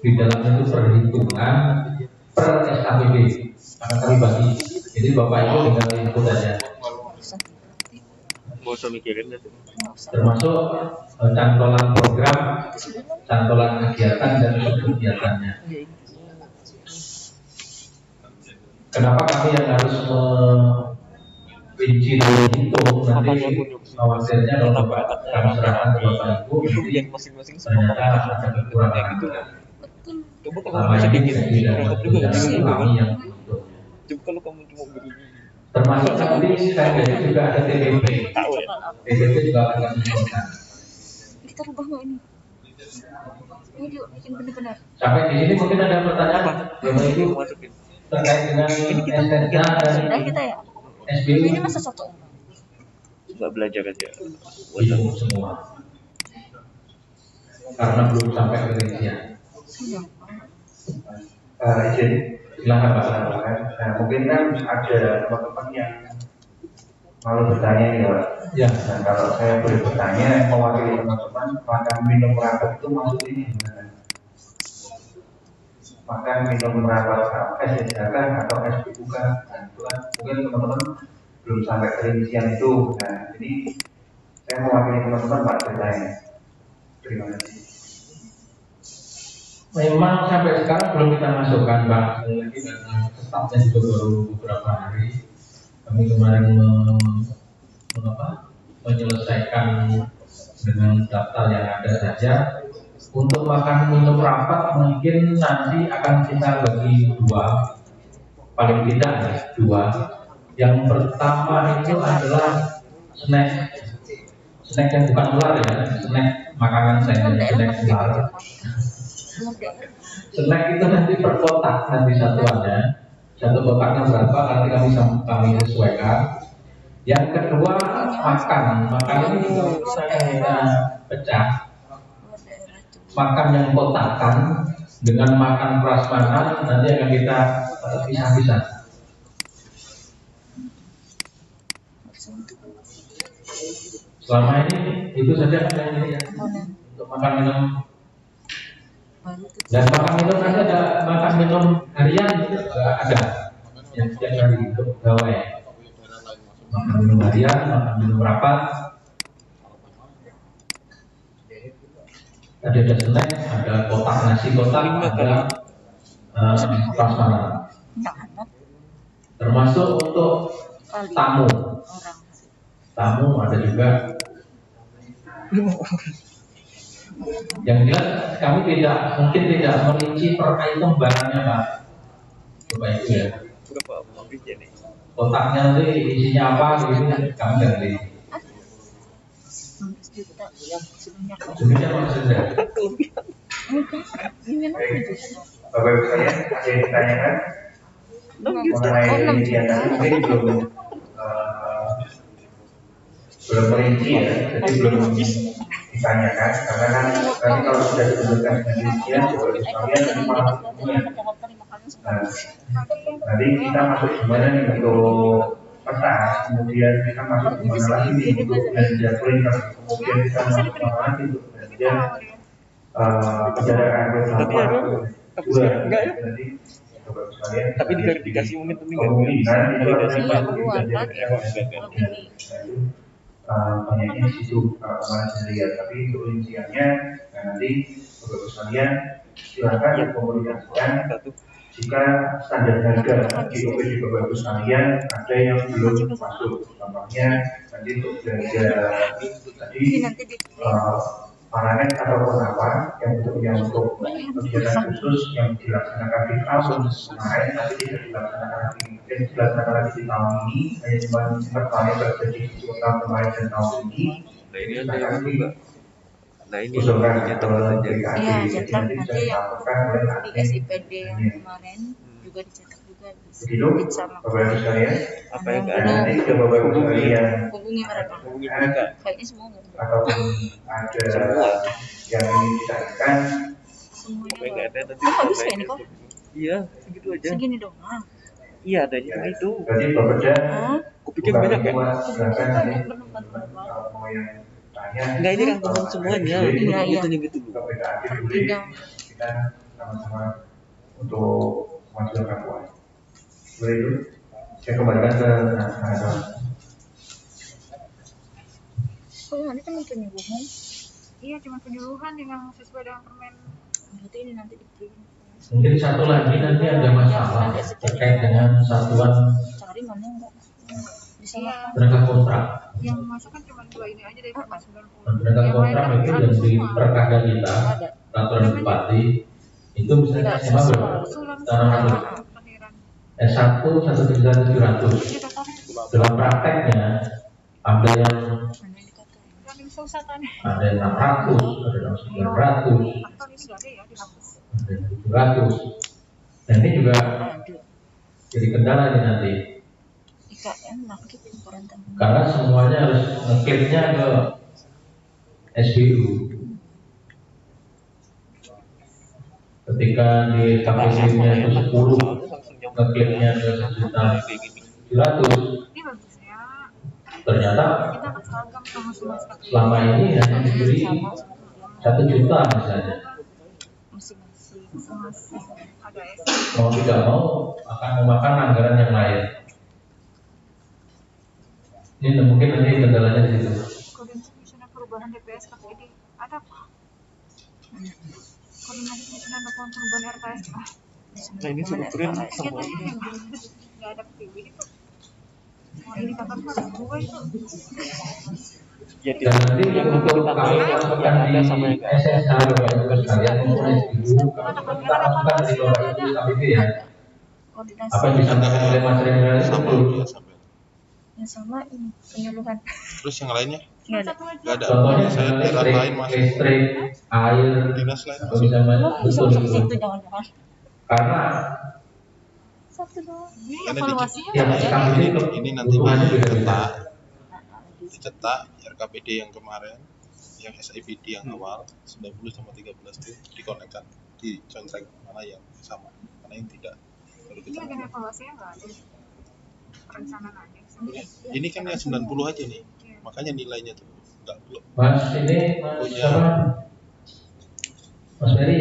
di dalam itu perhitungan per SKPD akan kami bagi. Jadi Bapak Ibu tinggal input aja. Mau usah mikirin deh. Termasuk cantolan program, cantolan kegiatan dan kegiatannya. Kenapa kami yang harus merinci hitung nanti khawatirnya kalau Bapak kami serahkan ke Bapak Ibu Yang masing-masing ternyata ada kekurangan gitu. Coba kalau selama masih ini dikit, saya tidak berangkat juga punya nggak gitu kami kan? yang untuk. Coba kalau kamu cuma beri Termasuk nanti saya jadi juga ada TPP. tahu ya. TPP juga akan dilakukan. Kita rubah nggak ini? Ini yuk, bikin benar-benar. Sampai di sini mungkin ada pertanyaan Bapak Ibu Masukin. terkait dengan SNK Sudah dan kita ya. SBU Ini masa satu orang. Nggak belajar aja. hitung semua karena belum sampai ke rincian. Sudah. Izin Silakan Pak. Nah, mungkin kan ada teman-teman yang mau bertanya nih Pak. Ya, Nah, kalau saya boleh bertanya, mewakili teman-teman, makan minum rapat itu maksud ini gimana? Makan minum rapat SSK atau SBUK? Nah, itu kan mungkin teman-teman belum sampai ke rincian itu. Nah, jadi saya mewakili teman-teman Pak bertanya. Terima kasih. memang sampai sekarang belum kita masukkan Pak. Lagi karena stafnya juga baru beberapa hari. Kami kemarin menyelesaikan dengan daftar yang ada saja. Untuk makan minum rapat mungkin nanti akan kita bagi dua, paling tidak ya, dua. Yang pertama itu adalah snack yang bukan ular ya, snack makanan saya, snack ular. Snack itu nanti per kotak nanti satuannya, satu kotaknya berapa nanti kami sesuaikan. Yang kedua makan ini saya pecah. Makan yang kotakan dengan makan prasmanan nanti akan kita pisah-pisah. Selama ini itu saja yang ini ya, untuk makan minum. Dan makan minum nanti ada makan minum harian itu ada yang setiap hari untuk pegawai. Makan minum harian, makan minum rapat. Ada snack, ada kotak nasi kotak, ada prasmanan. Termasuk untuk tamu ada juga. Yang jelas kami mungkin tidak merinci per item barangnya Pak. Coba itu ya. Berapa biji nih? Kotaknya nanti isinya apa gitu kami nggak rinci. Sebenarnya maksudnya. Bapak Ibu sekalian, ada yang ditanyakan mengenai rincian tadi mungkin belum merinci ya, jadi belum ditanyakan karena kan nanti kalau sudah ditentukan dengan rincian seperti sekalian nanti malah semuanya. Nah, nanti kita masuk gimana nih untuk peta, kemudian kita masuk kemana lagi nih untuk belanja printer, kemudian kita masuk kemana lagi untuk belanja kendaraan bersama dua nanti Bapak sekalian. Tapi diverifikasi mungkin penting nggak? Kemungkinan itu ada Validasi yang banyaknya di situ kemarin saya lihat, tapi untuk rinciannya nanti Bapak sekalian silakan komunikasikan jika standar harga di OPD Bapak Ibu sekalian ada yang belum masuk, contohnya nanti untuk belanja tadi paranet ataupun apa yang untuk kegiatan khusus yang dilaksanakan di tahun kemarin nanti tidak dilaksanakan lagi di tahun ini, hanya cuma paranet terjadi di tahun kemarin dan tahun ini. Nah ini ada yang juga. Nah ini usulkan nyetok ke aja. BKD, Iya, jadi cetak nanti nanti bisa yang dilakukan oleh di SIPD yang kemarin juga dicetak juga begitu sama. Bapak Ibu sekalian. Apa yang Nah, ada? nanti ke Bapak Ibu sekalian Hubungi mereka. Hubungi mereka. Kayaknya semua nggak. ataupun ada yang ingin ditanyakan Apa yang nggak ada nanti. Oh, bagus ya ini kok. Iya, segitu aja. Segini doang. Iya, adanya cuma itu. Berarti Bapeda Kupikir banyak ya. silakan nanti Belum bantu. kalau mau yang tanya. Enggak, ini rangkuman semuanya. Iya, iya. Gitu gitu dulu. KPK akhir dulu. Kita sama-sama untuk mengajukan dakwaan. Boleh itu? Saya kembalikan ke teman-teman. Oh, nanti kan mungkin bohong. Iya, cuma penyuluhan yang sesuai dengan permen. Berarti ini nanti dikirim. Mungkin satu lagi nanti ada masalah terkait dengan satuan Cari mana enggak? Bisa Iya. makan. tenaga kontrak. Yang masuk kan cuma 2 ini aja dari permen 90. Tenaga kontrak itu yang di perkada kita, Ada. peraturan bupati itu misalnya SMA berapa? Tanah satu. S1 1.700. Dalam prakteknya ada yang ada yang 600, ada yang 900, Aktor ini nggak ada ya, dihapus. ada yang 700. Dan ini juga jadi kendala ini nanti. IKN gitu perantam. Karena semuanya harus ngekliknya ke SBU. Ketika di KPC-nya itu 10, ngekliknya ke 1.700.000. Ini bagusnya Ternyata kita kan seragam sama semua staff. selama ini hanya diberi 1 juta misalnya. Masing-masing ada S. Mau tidak mau akan memakan anggaran yang lain. Ini mungkin nanti kendalanya di situ. Koordinasi Komisioner Perubahan DPS KPD ada apa? Koordinasi Komisioner Laporan Perubahan RPS. Nah, ini sudah keren Iya sama. tadi yang nggak ada PW itu. Oh, ini kata harus berubah itu. Ya, Dan nanti yang untuk kami masukkan di SSH Bapak Ibu sekalian maupun SBU, kami kita masukkan dari Bapak Ibu KPD ya. Koordinasi Apa yang disampaikan oleh Mas Renal itu Sama betul. ya, sampai. yang sama ini penyuluhan. Terus yang lainnya Nggak ada. Satu aja. nggak ada. Contohnya Saya daerah listrik, lain masuk. listrik, air, Dinas lain atau masuk. bisa Lo bisa betul masuk ke itu. situ jangan-jangan. Karena Satu doang. Ini Karena evaluasinya yang nggak ada. SKPD itu Ini nanti hubungannya beda-beda. dicetak RKPD yang kemarin, yang SIPD yang awal 90 sama 13 itu dikonekkan, dicontreng mana yang sama, mana yang tidak. Baru Ini kita. ada evaluasinya nggak ada. Perencanaan aja. Sendiri. Ini kan yang 90 aja nih, makanya nilainya tuh nggak belum. Mas ini Mas siapa? Mas Ferry,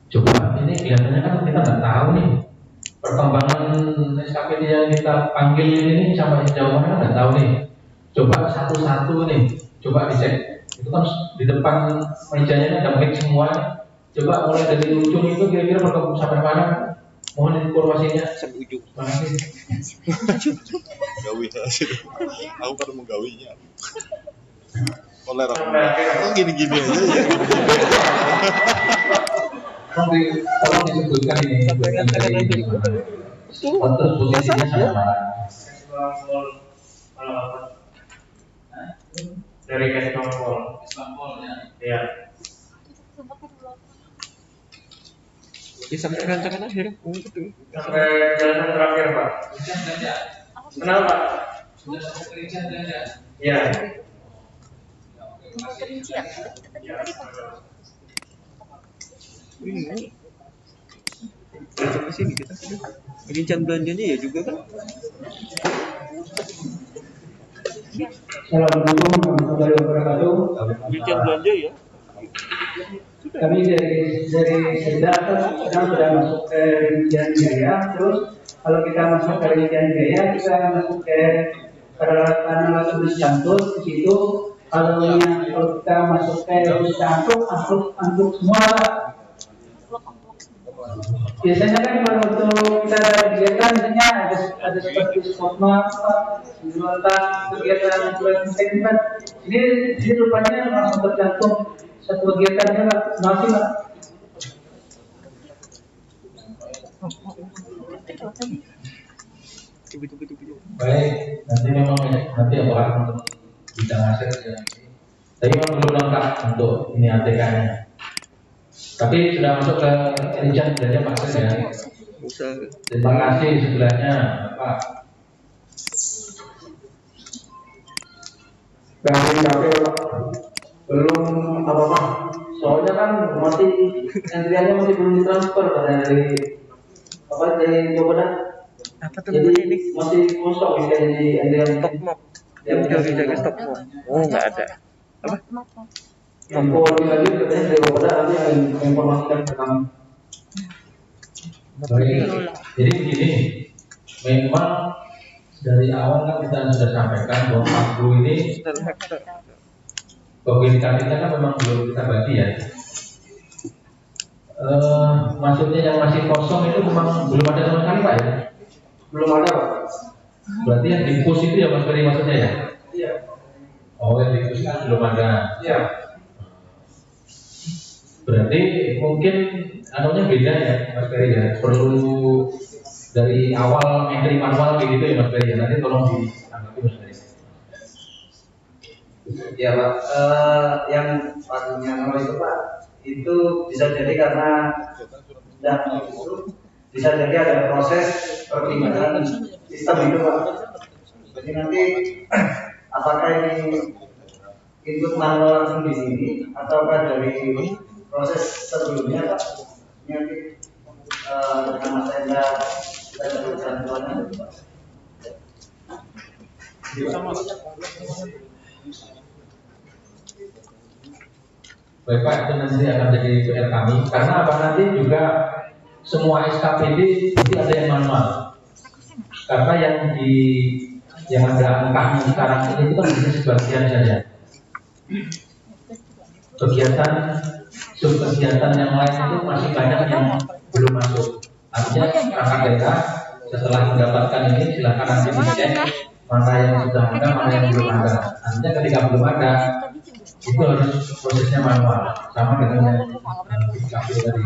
coba ini kelihatannya kan kita nggak tahu nih perkembangan SKPD yang kita panggil ini sampai sejauh mana nggak tahu nih. Coba satu-satu nih, coba dicek. Itu kan di depan mejanya ini ada mic semua. Coba mulai dari ujung itu kira-kira berkembang sampai mana? Mohon informasinya. Sampai ujung. Terima kasih. Gawi hasil. Aku kan mau gawinya. Oleh orang gini-gini aja ya. Tolong disebutkan ini. Terus posisinya sampai mana? Dari Keskompol. Ya. Ya, sampai rancangan akhir. Oh, gitu. Sampai jalan terakhir, Pak. Kenapa, Pak? Ya. Tunggu kerincian. Tadi Ini. Sampai sini kita sudah. Rincian belanjanya ya juga kan. Assalamualaikum warahmatullahi wabarakatuh. Rincian belanja ya. Kami dari Sedang sudah masuk ke rincian biaya. Terus kalau kita masuk ke rincian biaya, kita masuk ke peralatan alat tulis cantum. Di situ kalau kita masuk ke cantum, angkut semua. Biasanya kan kalau untuk kita ada kegiatan, misalnya ada seperti skotma, simultan, kegiatan kan. Ini rupanya langsung tercantum satu kegiatannya lah, masih lah. Baik, nanti memang nanti apakah bisa ngasih ya. Tapi memang belum lengkap untuk ini ATK-nya. Tapi sudah masuk ke rincian belanja Pak ya. Terima kasih sebelahnya Pak. Tapi belum apa-apa. Soalnya kan masih antriannya masih belum ditransfer dari Jawa Barat. Apa tuh Jadi namanya ini? masih kosong bisa jadi Stop mock. Yang jaga stop mock. Oh, nggak ada. Apa? Info lebih lanjut katanya dari Bapeda nanti akan menginformasikan ke kami. Baik. Jadi begini, memang dari awal kan kita sudah sampaikan bahwa Paku ini bagian indikatifnya kan memang belum kita bagi ya. Maksudnya yang masih kosong itu memang belum ada sama sekali Pak ya? Belum ada Pak. Berarti yang di push itu ya Mas Ferry maksudnya ya? Iya. Oh yang di push kan belum ada. Iya. Berarti mungkin anunya beda ya Mas Ferry ya? Perlu dari awal entry manual begitu ya Mas Ferry ya? Nanti tolong ditanggapi Mas Ferry. Ya Pak, yang manual itu Pak, itu bisa jadi karena bisa jadi ada proses perpindahan sistem itu Pak. Jadi nanti apakah ini input manual langsung di sini ataukah dari proses sebelumnya Pak? Nanti dengan Mas Enda kita ada bantuannya. Baik Pak, itu nanti akan jadi PR kami. Karena apa nanti juga semua SKPD itu ada yang manual. Karena yang ada angkanya sekarang ini itu kan hanya sebagian saja. Kegiatan yang lain itu masih banyak yang belum masuk. Artinya perangkat daerah setelah mendapatkan ini silakan nanti dicek mana yang sudah ada, mana yang belum ada. Artinya ketika belum ada itu harus prosesnya manual sama dengan yang KPU tadi.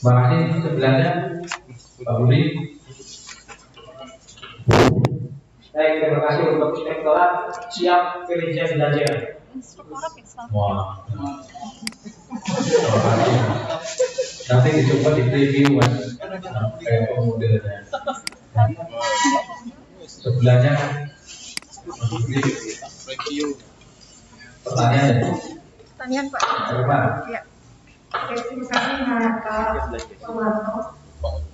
Terima kasih sebelahnya Pak Budi. Baik, terima kasih untuk inspektorat. Siap kerja belajar. Wah. Nanti dicoba di preview Mas. Kayak pemodelnya. Sebelahnya review. Pertanyaan ya? Pertanyaan Pak. Pak. Ya. Oke, misalnya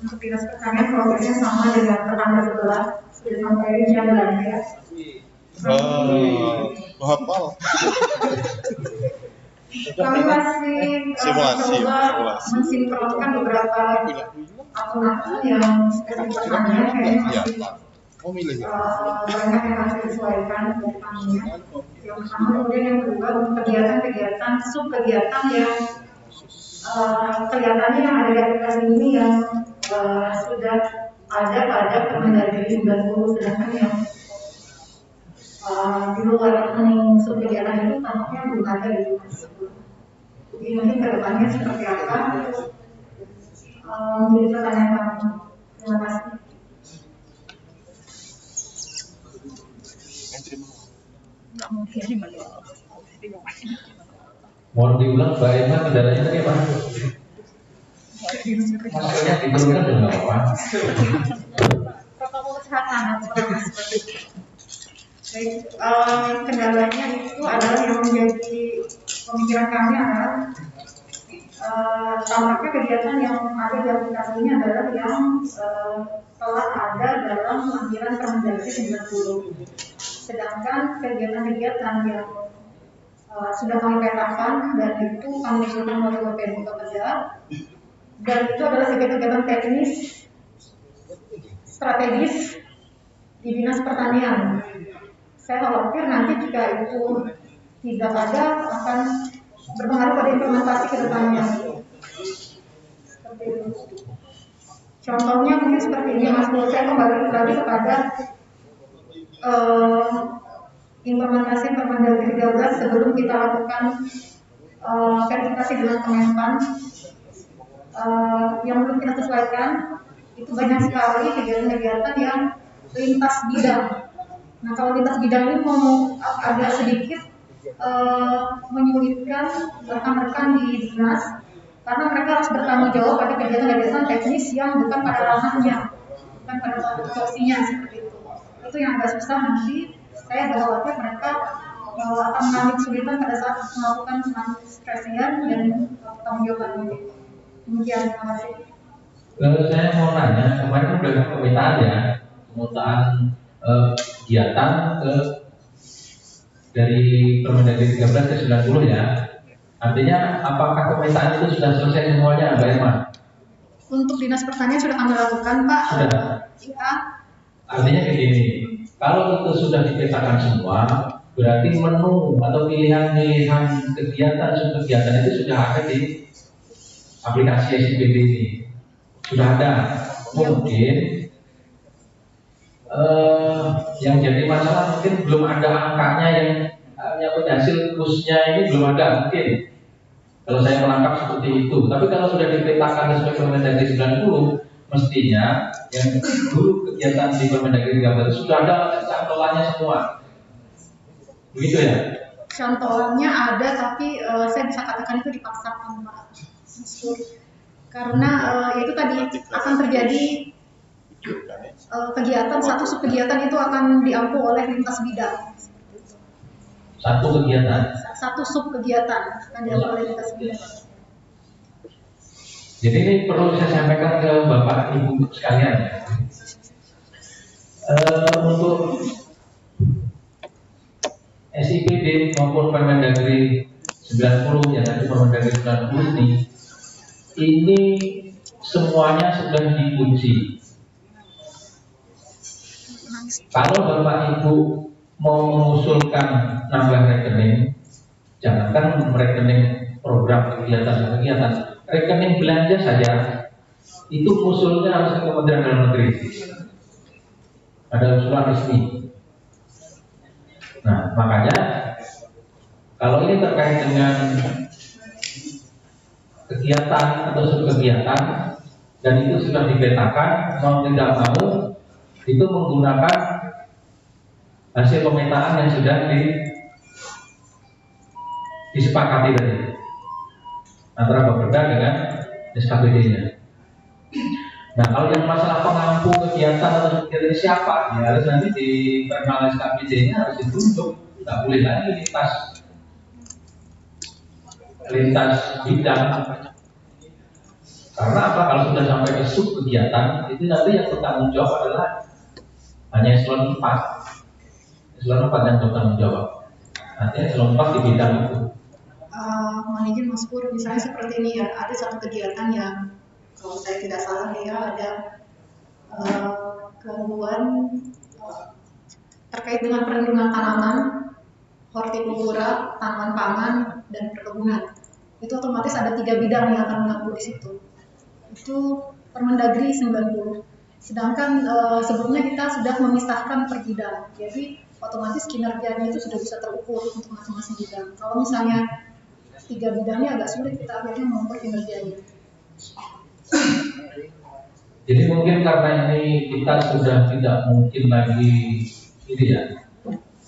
untuk dinas pertanian prosesnya sama dengan tetangga sebelah sudah sampai jalan ya. Hafal. Kami masih Simulasi. mensinkronkan beberapa akun-akun yang spesifik pertanian kayaknya masih banyak yang harus disesuaikan dari kami. Yang pertama, kemudian yang kedua untuk kegiatan-kegiatan sub-kegiatan yang kelihatannya yang ada di aplikasi ini yang sudah ada pada Permendagri 90, sedangkan yang di luar rekening sub-kegiatan itu tampaknya belum ada di tersebut. Jadi mungkin kedepannya seperti apa? Menjadi pertanyaan kami. Terima kasih. Nggak mungkin. Mohon diulang Mbak Emma kendalanya tadi apa? Maksudnya diturunkan dan nggak apa-apa. Protokol kesehatan atau seperti itu. Baik, kendalanya itu adalah yang menjadi pemikiran kami adalah tampaknya kegiatan yang ada di aplikasi ini adalah yang telah ada dalam lampiran Permendagri 90. Sedangkan kegiatan-kegiatan yang sudah kami petakan dan itu kami usulkan oleh Bapeda, dan itu adalah kegiatan-kegiatan teknis strategis di dinas pertanian. Saya khawatir nanti jika itu tidak ada akan berpengaruh pada implementasi ke depannya. Seperti itu. Contohnya mungkin seperti ini Mas, saya kembali lagi kepada implementasi Permendagri 13 sebelum kita lakukan verifikasi dengan Kemenpan. Yang belum kita sesuaikan itu banyak sekali kegiatan-kegiatan yang lintas bidang. Nah, kalau lintas bidang ini mau agak sedikit menyulitkan rekan-rekan di dinas karena mereka harus bertanggung jawab pada kegiatan-kegiatan teknis yang bukan pada ranahnya, bukan pada tupoksinya seperti itu. Itu yang agak susah nanti. Saya khawatir mereka akan mengalami kesulitan pada saat melakukan pengajuan dan pertanggungjawaban. Demikian, terima kasih. Saya mau nanya, kemarin udah permintaan ya, permintaan kegiatan dari Permendagri 13 ke 90 ya. Artinya apakah permintaan itu sudah selesai semuanya, Mbak Irma? Untuk dinas pertanian sudah kami lakukan, Pak. Sudah. Ya. Artinya begini, kalau itu sudah dipetakan semua, berarti menu atau pilihan-pilihan kegiatan, subkegiatan itu sudah ada di aplikasi SIPD ini. Sudah ada. Mungkin yang jadi masalah mungkin belum ada angkanya yang hasil kusnya ini belum ada mungkin. Kalau saya menangkap seperti itu. Tapi kalau sudah dipetakan sesuai Permendagri 90, mestinya yang dulu kegiatan di Permendagri 13 sudah ada cantolannya semua. Begitu ya? Cantolannya ada, tapi saya bisa katakan itu dipaksakan, Pak. Karena itu tadi akan terjadi kegiatan, satu subkegiatan itu akan diampu oleh lintas bidang. Satu kegiatan? Satu subkegiatan akan diampu oleh lintas bidang. Jadi ini perlu saya sampaikan ke Bapak Ibu sekalian. Untuk SIPD maupun Permendagri 90 yang tadi Permendagri 90 ini semuanya sudah dikunci. Kalau Bapak Ibu mau mengusulkan nambah rekening, jangankan rekening program kegiatan, rekening belanja saja itu usulnya harus ke Kementerian Dalam Negeri. Ada usulan resmi. Nah, makanya kalau ini terkait dengan kegiatan atau subkegiatan dan itu sudah dipetakan, mau tidak mau itu menggunakan hasil pemetaan yang sudah disepakati tadi antara Bapeda dengan SKPD-nya. Nah, kalau yang masalah pengampu kegiatan atau subkegiatan siapa? Ya harus nanti di perkenal SKPD-nya harus ditunjuk, nggak boleh lagi lintas bidang. Karena apa? Kalau sudah sampai ke sub kegiatan, itu nanti yang bertanggung jawab adalah hanya eselon 4. Eselon 4 yang bertanggung jawab. Artinya eselon 4 di bidang itu. Mohon izin Mas Pur, misalnya seperti ini ya, ada satu kegiatan yang kalau saya tidak salah ya ada keluhan terkait dengan perlindungan tanaman, hortikultura, tanaman pangan, dan perkebunan. Itu otomatis ada 3 bidang yang akan mengampu di situ. Itu Permendagri 90. Sedangkan sebelumnya kita sudah memisahkan per bidang. Jadi otomatis kinerjanya itu sudah bisa terukur untuk masing-masing bidang. Kalau misalnya 3 bidangnya agak sulit, kita akhirnya mengukur kinerjanya. Jadi mungkin karena ini kita sudah tidak mungkin lagi ini ya.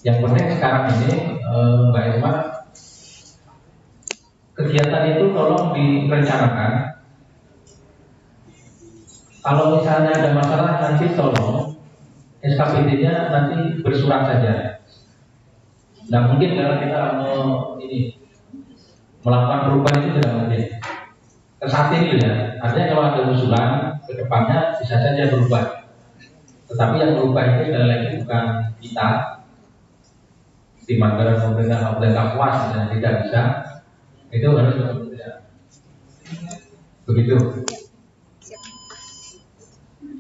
Yang penting sekarang ini Mbak Irma, kegiatan itu tolong direncanakan. Kalau misalnya ada masalah nanti tolong SKPD-nya nanti bersurat saja. Nah mungkin kalau kita melakukan perubahan itu tidak mungkin. Saat ini ya, artinya kalau ada usulan ke depannya bisa saja berubah. Tetapi yang berubah itu adalah lagi bukan kita. Di Manggaran pemerintah puas dan tidak bisa, itu harus berbeda. Begitu.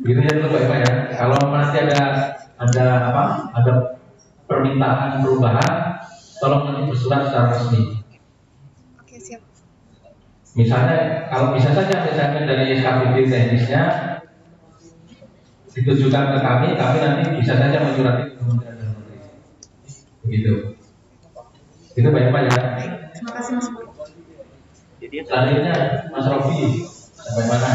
Begitu ya Pak ya. Kalau nanti ada permintaan perubahan, tolong nanti bersurat secara resmi. Oke, siap. Misalnya kalau bisa saja misalnya dari SKPD teknisnya ditujukan ke kami nanti bisa saja menyurati ke Kementerian Dalam Negeri. Begitu. Itu banyak Pak ya. Terima kasih Mas Pur. Selanjutnya Mas Robi sampai mana?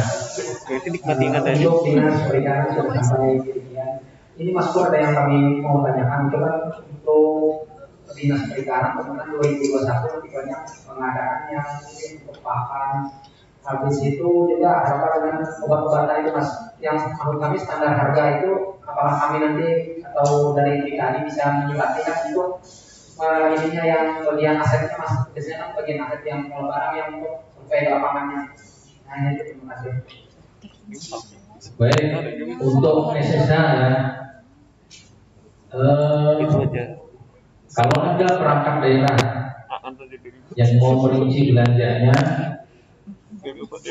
Berarti dinikmati aja. Untuk dinas perikanan sudah sampai kemudian. Ini Mas Pur ada yang kami mau tanyakan. Coba untuk dinas perikanan kemarin 2021 lebih banyak pengadaan yang mungkin untuk pakan. Habis itu juga apa dengan obat-obatan itu Mas, yang menurut kami standar harga itu apakah kami nanti atau dari tadi bisa menyurati kan itu ininya yang bagian asetnya Mas, biasanya kan bagian aset yang kalau barang yang untuk survei lapangannya. Nah itu terima kasih. Baik, untuk SSH ya, Itu aja. kalau ada perangkat daerah yang mau merinci belanjanya,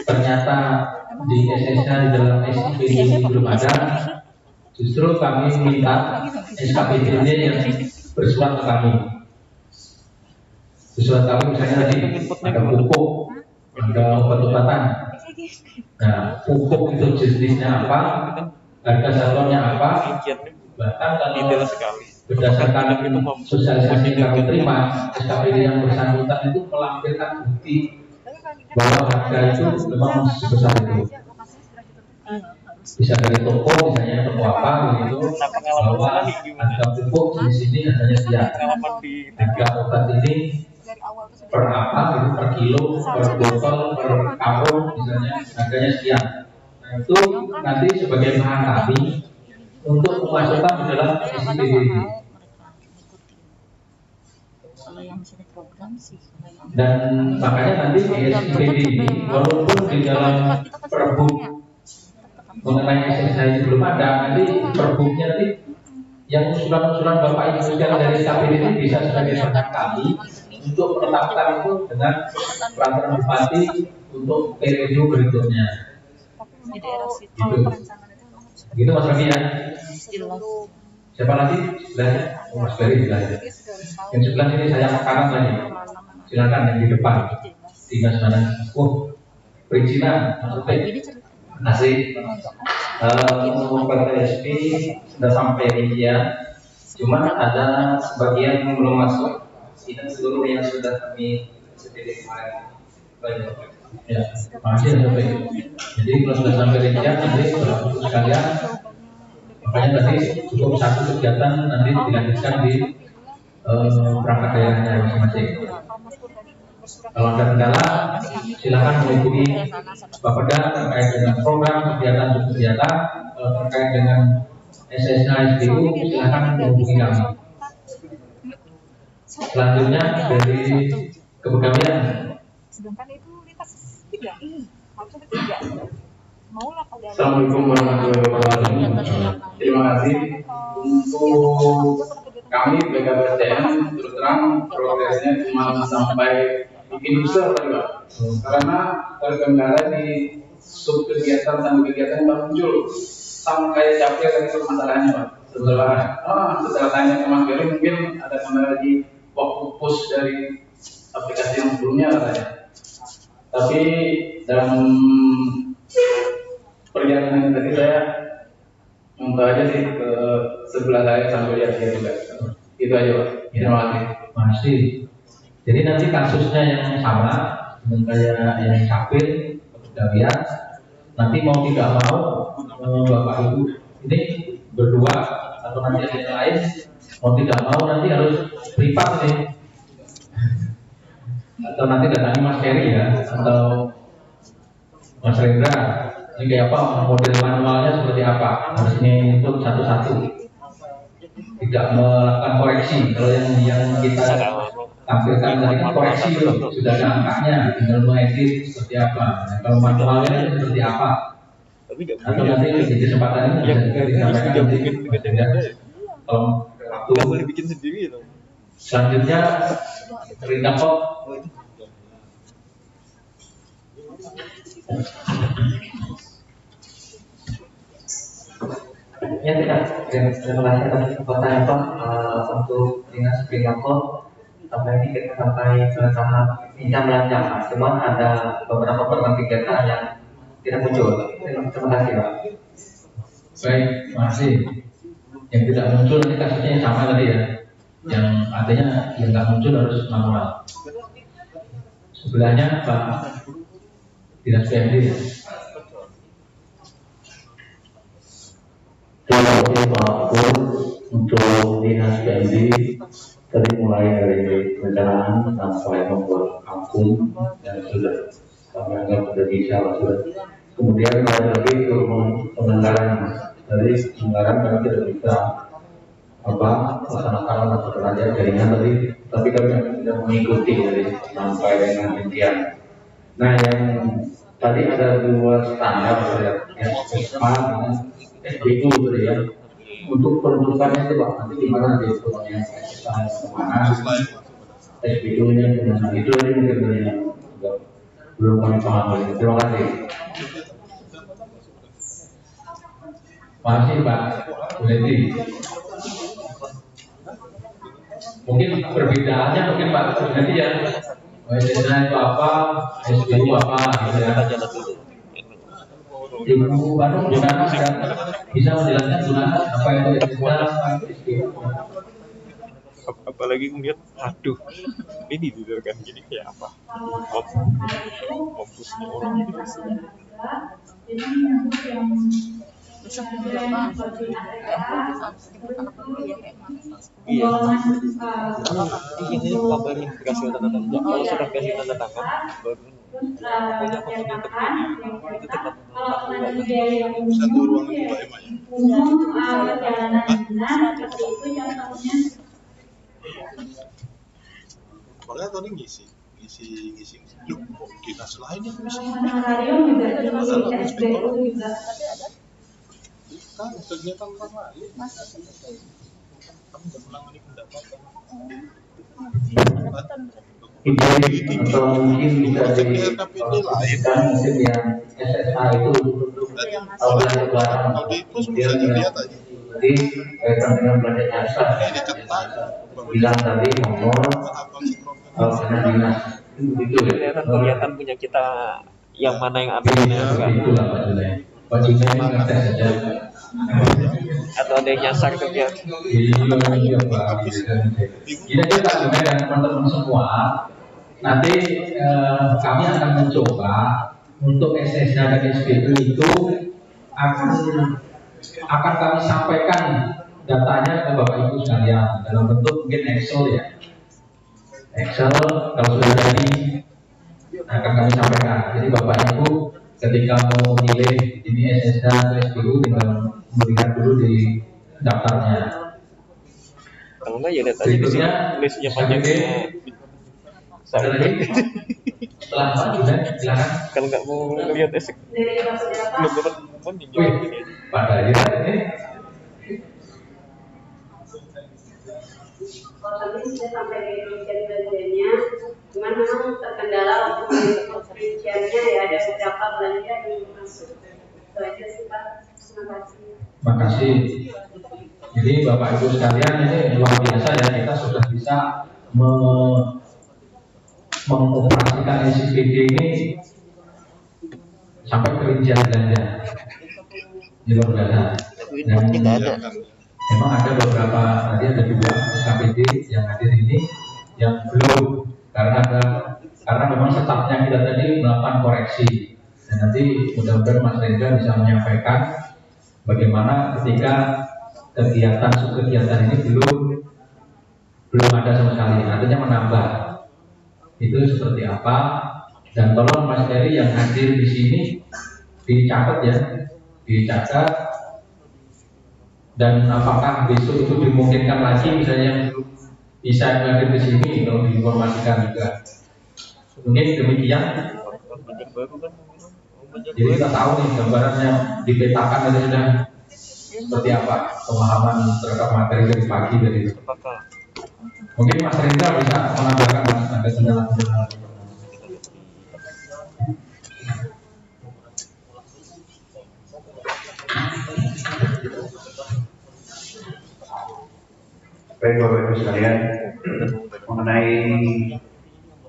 ternyata di SSH di dalam SKPD ini belum ada, justru kami minta SKPD-nya yang bersurat ke kami. Bersurat kami misalnya tadi ada pupuk, ada obat-obatan. Nah, pupuk itu jenisnya apa, harga satuannya apa, bahkan kalau berdasarkan sosialisasi yang kami terima, SKPD yang bersangkutan itu melampirkan bukti bahwa harga itu memang sebesar itu. Bisa dari toko, misalnya toko apa gitu, bahwa harga pupuk di sini harganya sekian, harga obat ini per apa gitu, per kilo, per botol, per karung misalnya harganya sekian. Nah itu nanti sebagai bahan kami untuk memasukkan di dalam SKPD ini. Dan makanya nanti di SKPD ini walaupun di dalam perbuk mengenai SSH ini belum ada, nanti perbuknya nanti yang usulan-usulan Bapak Ibu yang dari SKPD ini bisa sebagai bahan kami untuk menetapkan itu dengan peraturan bupati untuk periode berikutnya. Gitu Mas Rani ya. Siapa lagi? Sebelahnya? Oh, Mas Ferry sebelahnya. Yang sebelah sini saya kanan lagi. Silakan yang di depan. Dinas mana? Oh, perizinan. Terima kasih. Untuk PTSP sudah sampai rincian. Cuma ada sebagian yang belum masuk. Tidak seluruh yang sudah kami SPD kemarin. Banyak. Ya, masih ada. Jadi kalau sudah sampai rincian, nanti untuk sekalian. Makanya tadi cukup satu kegiatan nanti dilanjutkan di perangkat daerahnya masing-masing. Kalau ada kendala, silakan menghubungi Bapeda terkait dengan program kegiatan. Kalau terkait dengan SSH SDU, silakan menghubungi kami. Selanjutnya dari kepegawaian. Sedangkan itu lintas 3, harusnya 3. Assalamualaikum warahmatullahi wabarakatuh. Terima kasih untuk kami BKPTN. Terus terang progresnya cuma sampai bikin user tadi Pak. Karena terkendala di sub kegiatan dan kegiatan yang baru muncul. Sama kayak capek tadi permasalahannya Pak. Setelah tanya ke Mas Ferry mungkin ada kendala di waktu push dari aplikasi yang sebelumnya katanya. Tapi dalam perjalanan tadi saya contoh aja sih ke sebelah saya sampai lihat dia juga. Itu aja Pak. Terima kasih. Masih. Jadi nanti kasusnya yang sama dengan kayak yang capil kepegawaian, nanti mau tidak mau Bapak Ibu ini berdua atau nanti ada yang lain mau tidak mau nanti harus privat nih. Atau nanti datangi Mas Ferry ya atau Mas Rendra. Ini kayak apa, model manualnya seperti apa, harus input satu-satu, tidak melakukan koreksi. Kalau yang kita tampilkan tadi kan koreksi loh, sudah ada angkanya, tinggal mengedit seperti apa. Nah, kalau manualnya seperti apa, atau nanti di kesempatan ini bisa disampaikan nanti. Kalau nggak boleh bikin sendiri loh. Selanjutnya Rina kok. Ya tidak, terima kasih atas kepada Pak untuk dinas Pringako. Sampai ini kita sampai ke tahap bincang lancar, cuma ada beberapa program kegiatan yang tidak muncul. Terima kasih Pak. Baik, masih. Yang tidak muncul ini kasusnya yang sama tadi ya. Yang artinya yang nggak muncul harus manual. Sebelahnya Pak Dinas PMD. Terima kasih Pak Pur untuk Dinas PMD tadi mulai dari perencanaan sampai membuat akun dan sudah kami anggap sudah bisa sudah. Kemudian ada lagi ke penganggaran dari anggaran kami tidak bisa melaksanakan atau belajar jaringan tadi, tapi kami tidak mengikuti dari sampai dengan rincian. Nah yang tadi ada dua standar ya, SMA dengan SBU gitu ya. Untuk peruntukannya itu Pak, nanti gimana di yang SMA kemana, SBU-nya kemana, itu aja mungkin dari yang belum kami pahami. Terima kasih. Masih Pak Leti. Mungkin perbedaannya mungkin Pak Leti ya. SSA itu apa, SBU apa, gitu ya. Ibu Bandung gimana bisa menjelaskan gimana apa itu SSA, SBU? Apalagi ngeliat, aduh, ini kan jadi kayak apa? Fokusnya orang ini. Iya. Ini kabarnya dikasih tanda tangan. Kalau sudah kasih tanda tangan, baru pokoknya apapun yang terjadi itu tetap satu ruang dua makanya tadi ngisi yuk dinas lain yang ngisi kan kegiatan orang lain kamu nggak menangani pendapatan Ide atau mungkin bisa dikatakan mungkin yang SSA itu untuk belanja barang kemudian jadi kaitan dengan belanja jasa bilang tadi nomor karena dinas itu kelihatan punya kita yang mana yang ambilnya itulah Pak Jule wajibnya ngetes saja atau ada yang nyasar ke dia. Iya Pak. Jadi Pak Jule dan teman-teman semua nanti kami akan mencoba untuk SSA dan SBU itu akan kami sampaikan datanya ke Bapak Ibu sekalian dalam bentuk mungkin Excel ya. Excel kalau sudah jadi akan kami sampaikan. Jadi Bapak Ibu ketika mau memilih ini SSA atau SBU tinggal melihat dulu di daftarnya. Kalau enggak ya data listnya panjang. Setelah Pak Judan, silakan. Kalau nggak mau lihat esek, belum ini. Pada ya ini. Kalau tadi sudah sampai di belanjanya, cuman memang terkendala untuk rinciannya ya ada beberapa belanja yang masuk. Itu aja sih Pak. Terima kasih. Terima kasih. Jadi Bapak Ibu sekalian ini luar biasa ya, kita sudah bisa mengoperasikan SIPD ini sampai ke rincian belanja di luar biasa. Dan memang ada beberapa tadi ada dua SKPD yang hadir ini yang belum karena memang stafnya kita tadi melakukan koreksi dan nanti mudah-mudahan Mas Rendra bisa menyampaikan bagaimana ketika kegiatan ini belum ada sama sekali, artinya menambah. Itu seperti apa, dan tolong Mas Heri yang hadir di sini dicatat ya, dan apakah besok itu dimungkinkan lagi misalnya bisa hadir di sini kalau diinformasikan juga. Mungkin demikian. Jadi kita tahu nih gambarannya dipetakan itu sudah seperti apa pemahaman terhadap materi dari pagi dari itu. Mungkin Mas Rendra bisa menambahkan Mas ada kendala-kendala. Baik Bapak Ibu sekalian, mengenai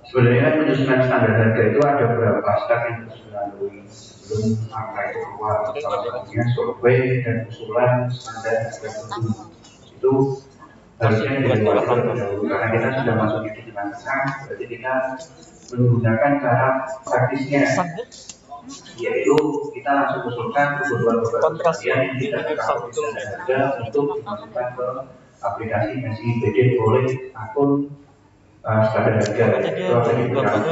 sebenarnya penyusunan standar harga itu ada beberapa step yang harus dilalui sebelum angka itu keluar. Salah satunya survei dan usulan standar harga tertinggi. Itu harusnya dilakukan dahulu karena kita sudah masuk di tengah, berarti kita menggunakan cara praktisnya, yaitu kita langsung usulkan kebutuhan beberapa sekalian yang tidak ada untuk dimasukkan ke aplikasi SIPD oleh akun standar harga. Itu akan diberikan.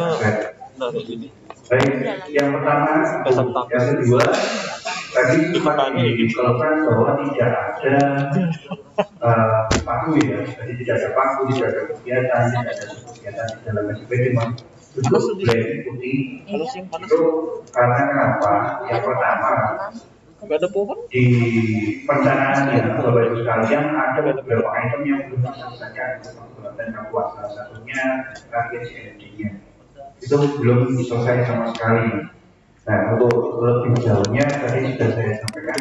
Baik, yang pertama, yang kedua, tadi sempat dikeluarkan bahwa tidak ada paku ya, jadi tidak ada paku, tidak ada kegiatan, tidak ada kegiatan di dalam SIPD untuk diikuti itu karena kenapa? Yang pertama di perencanaannya Bapak Ibu sekalian ada beberapa item yang belum diselesaikan dan Kapuas, salah satunya target CMD-nya itu belum diselesaikan sama sekali. Nah, untuk lebih jauhnya tadi sudah saya sampaikan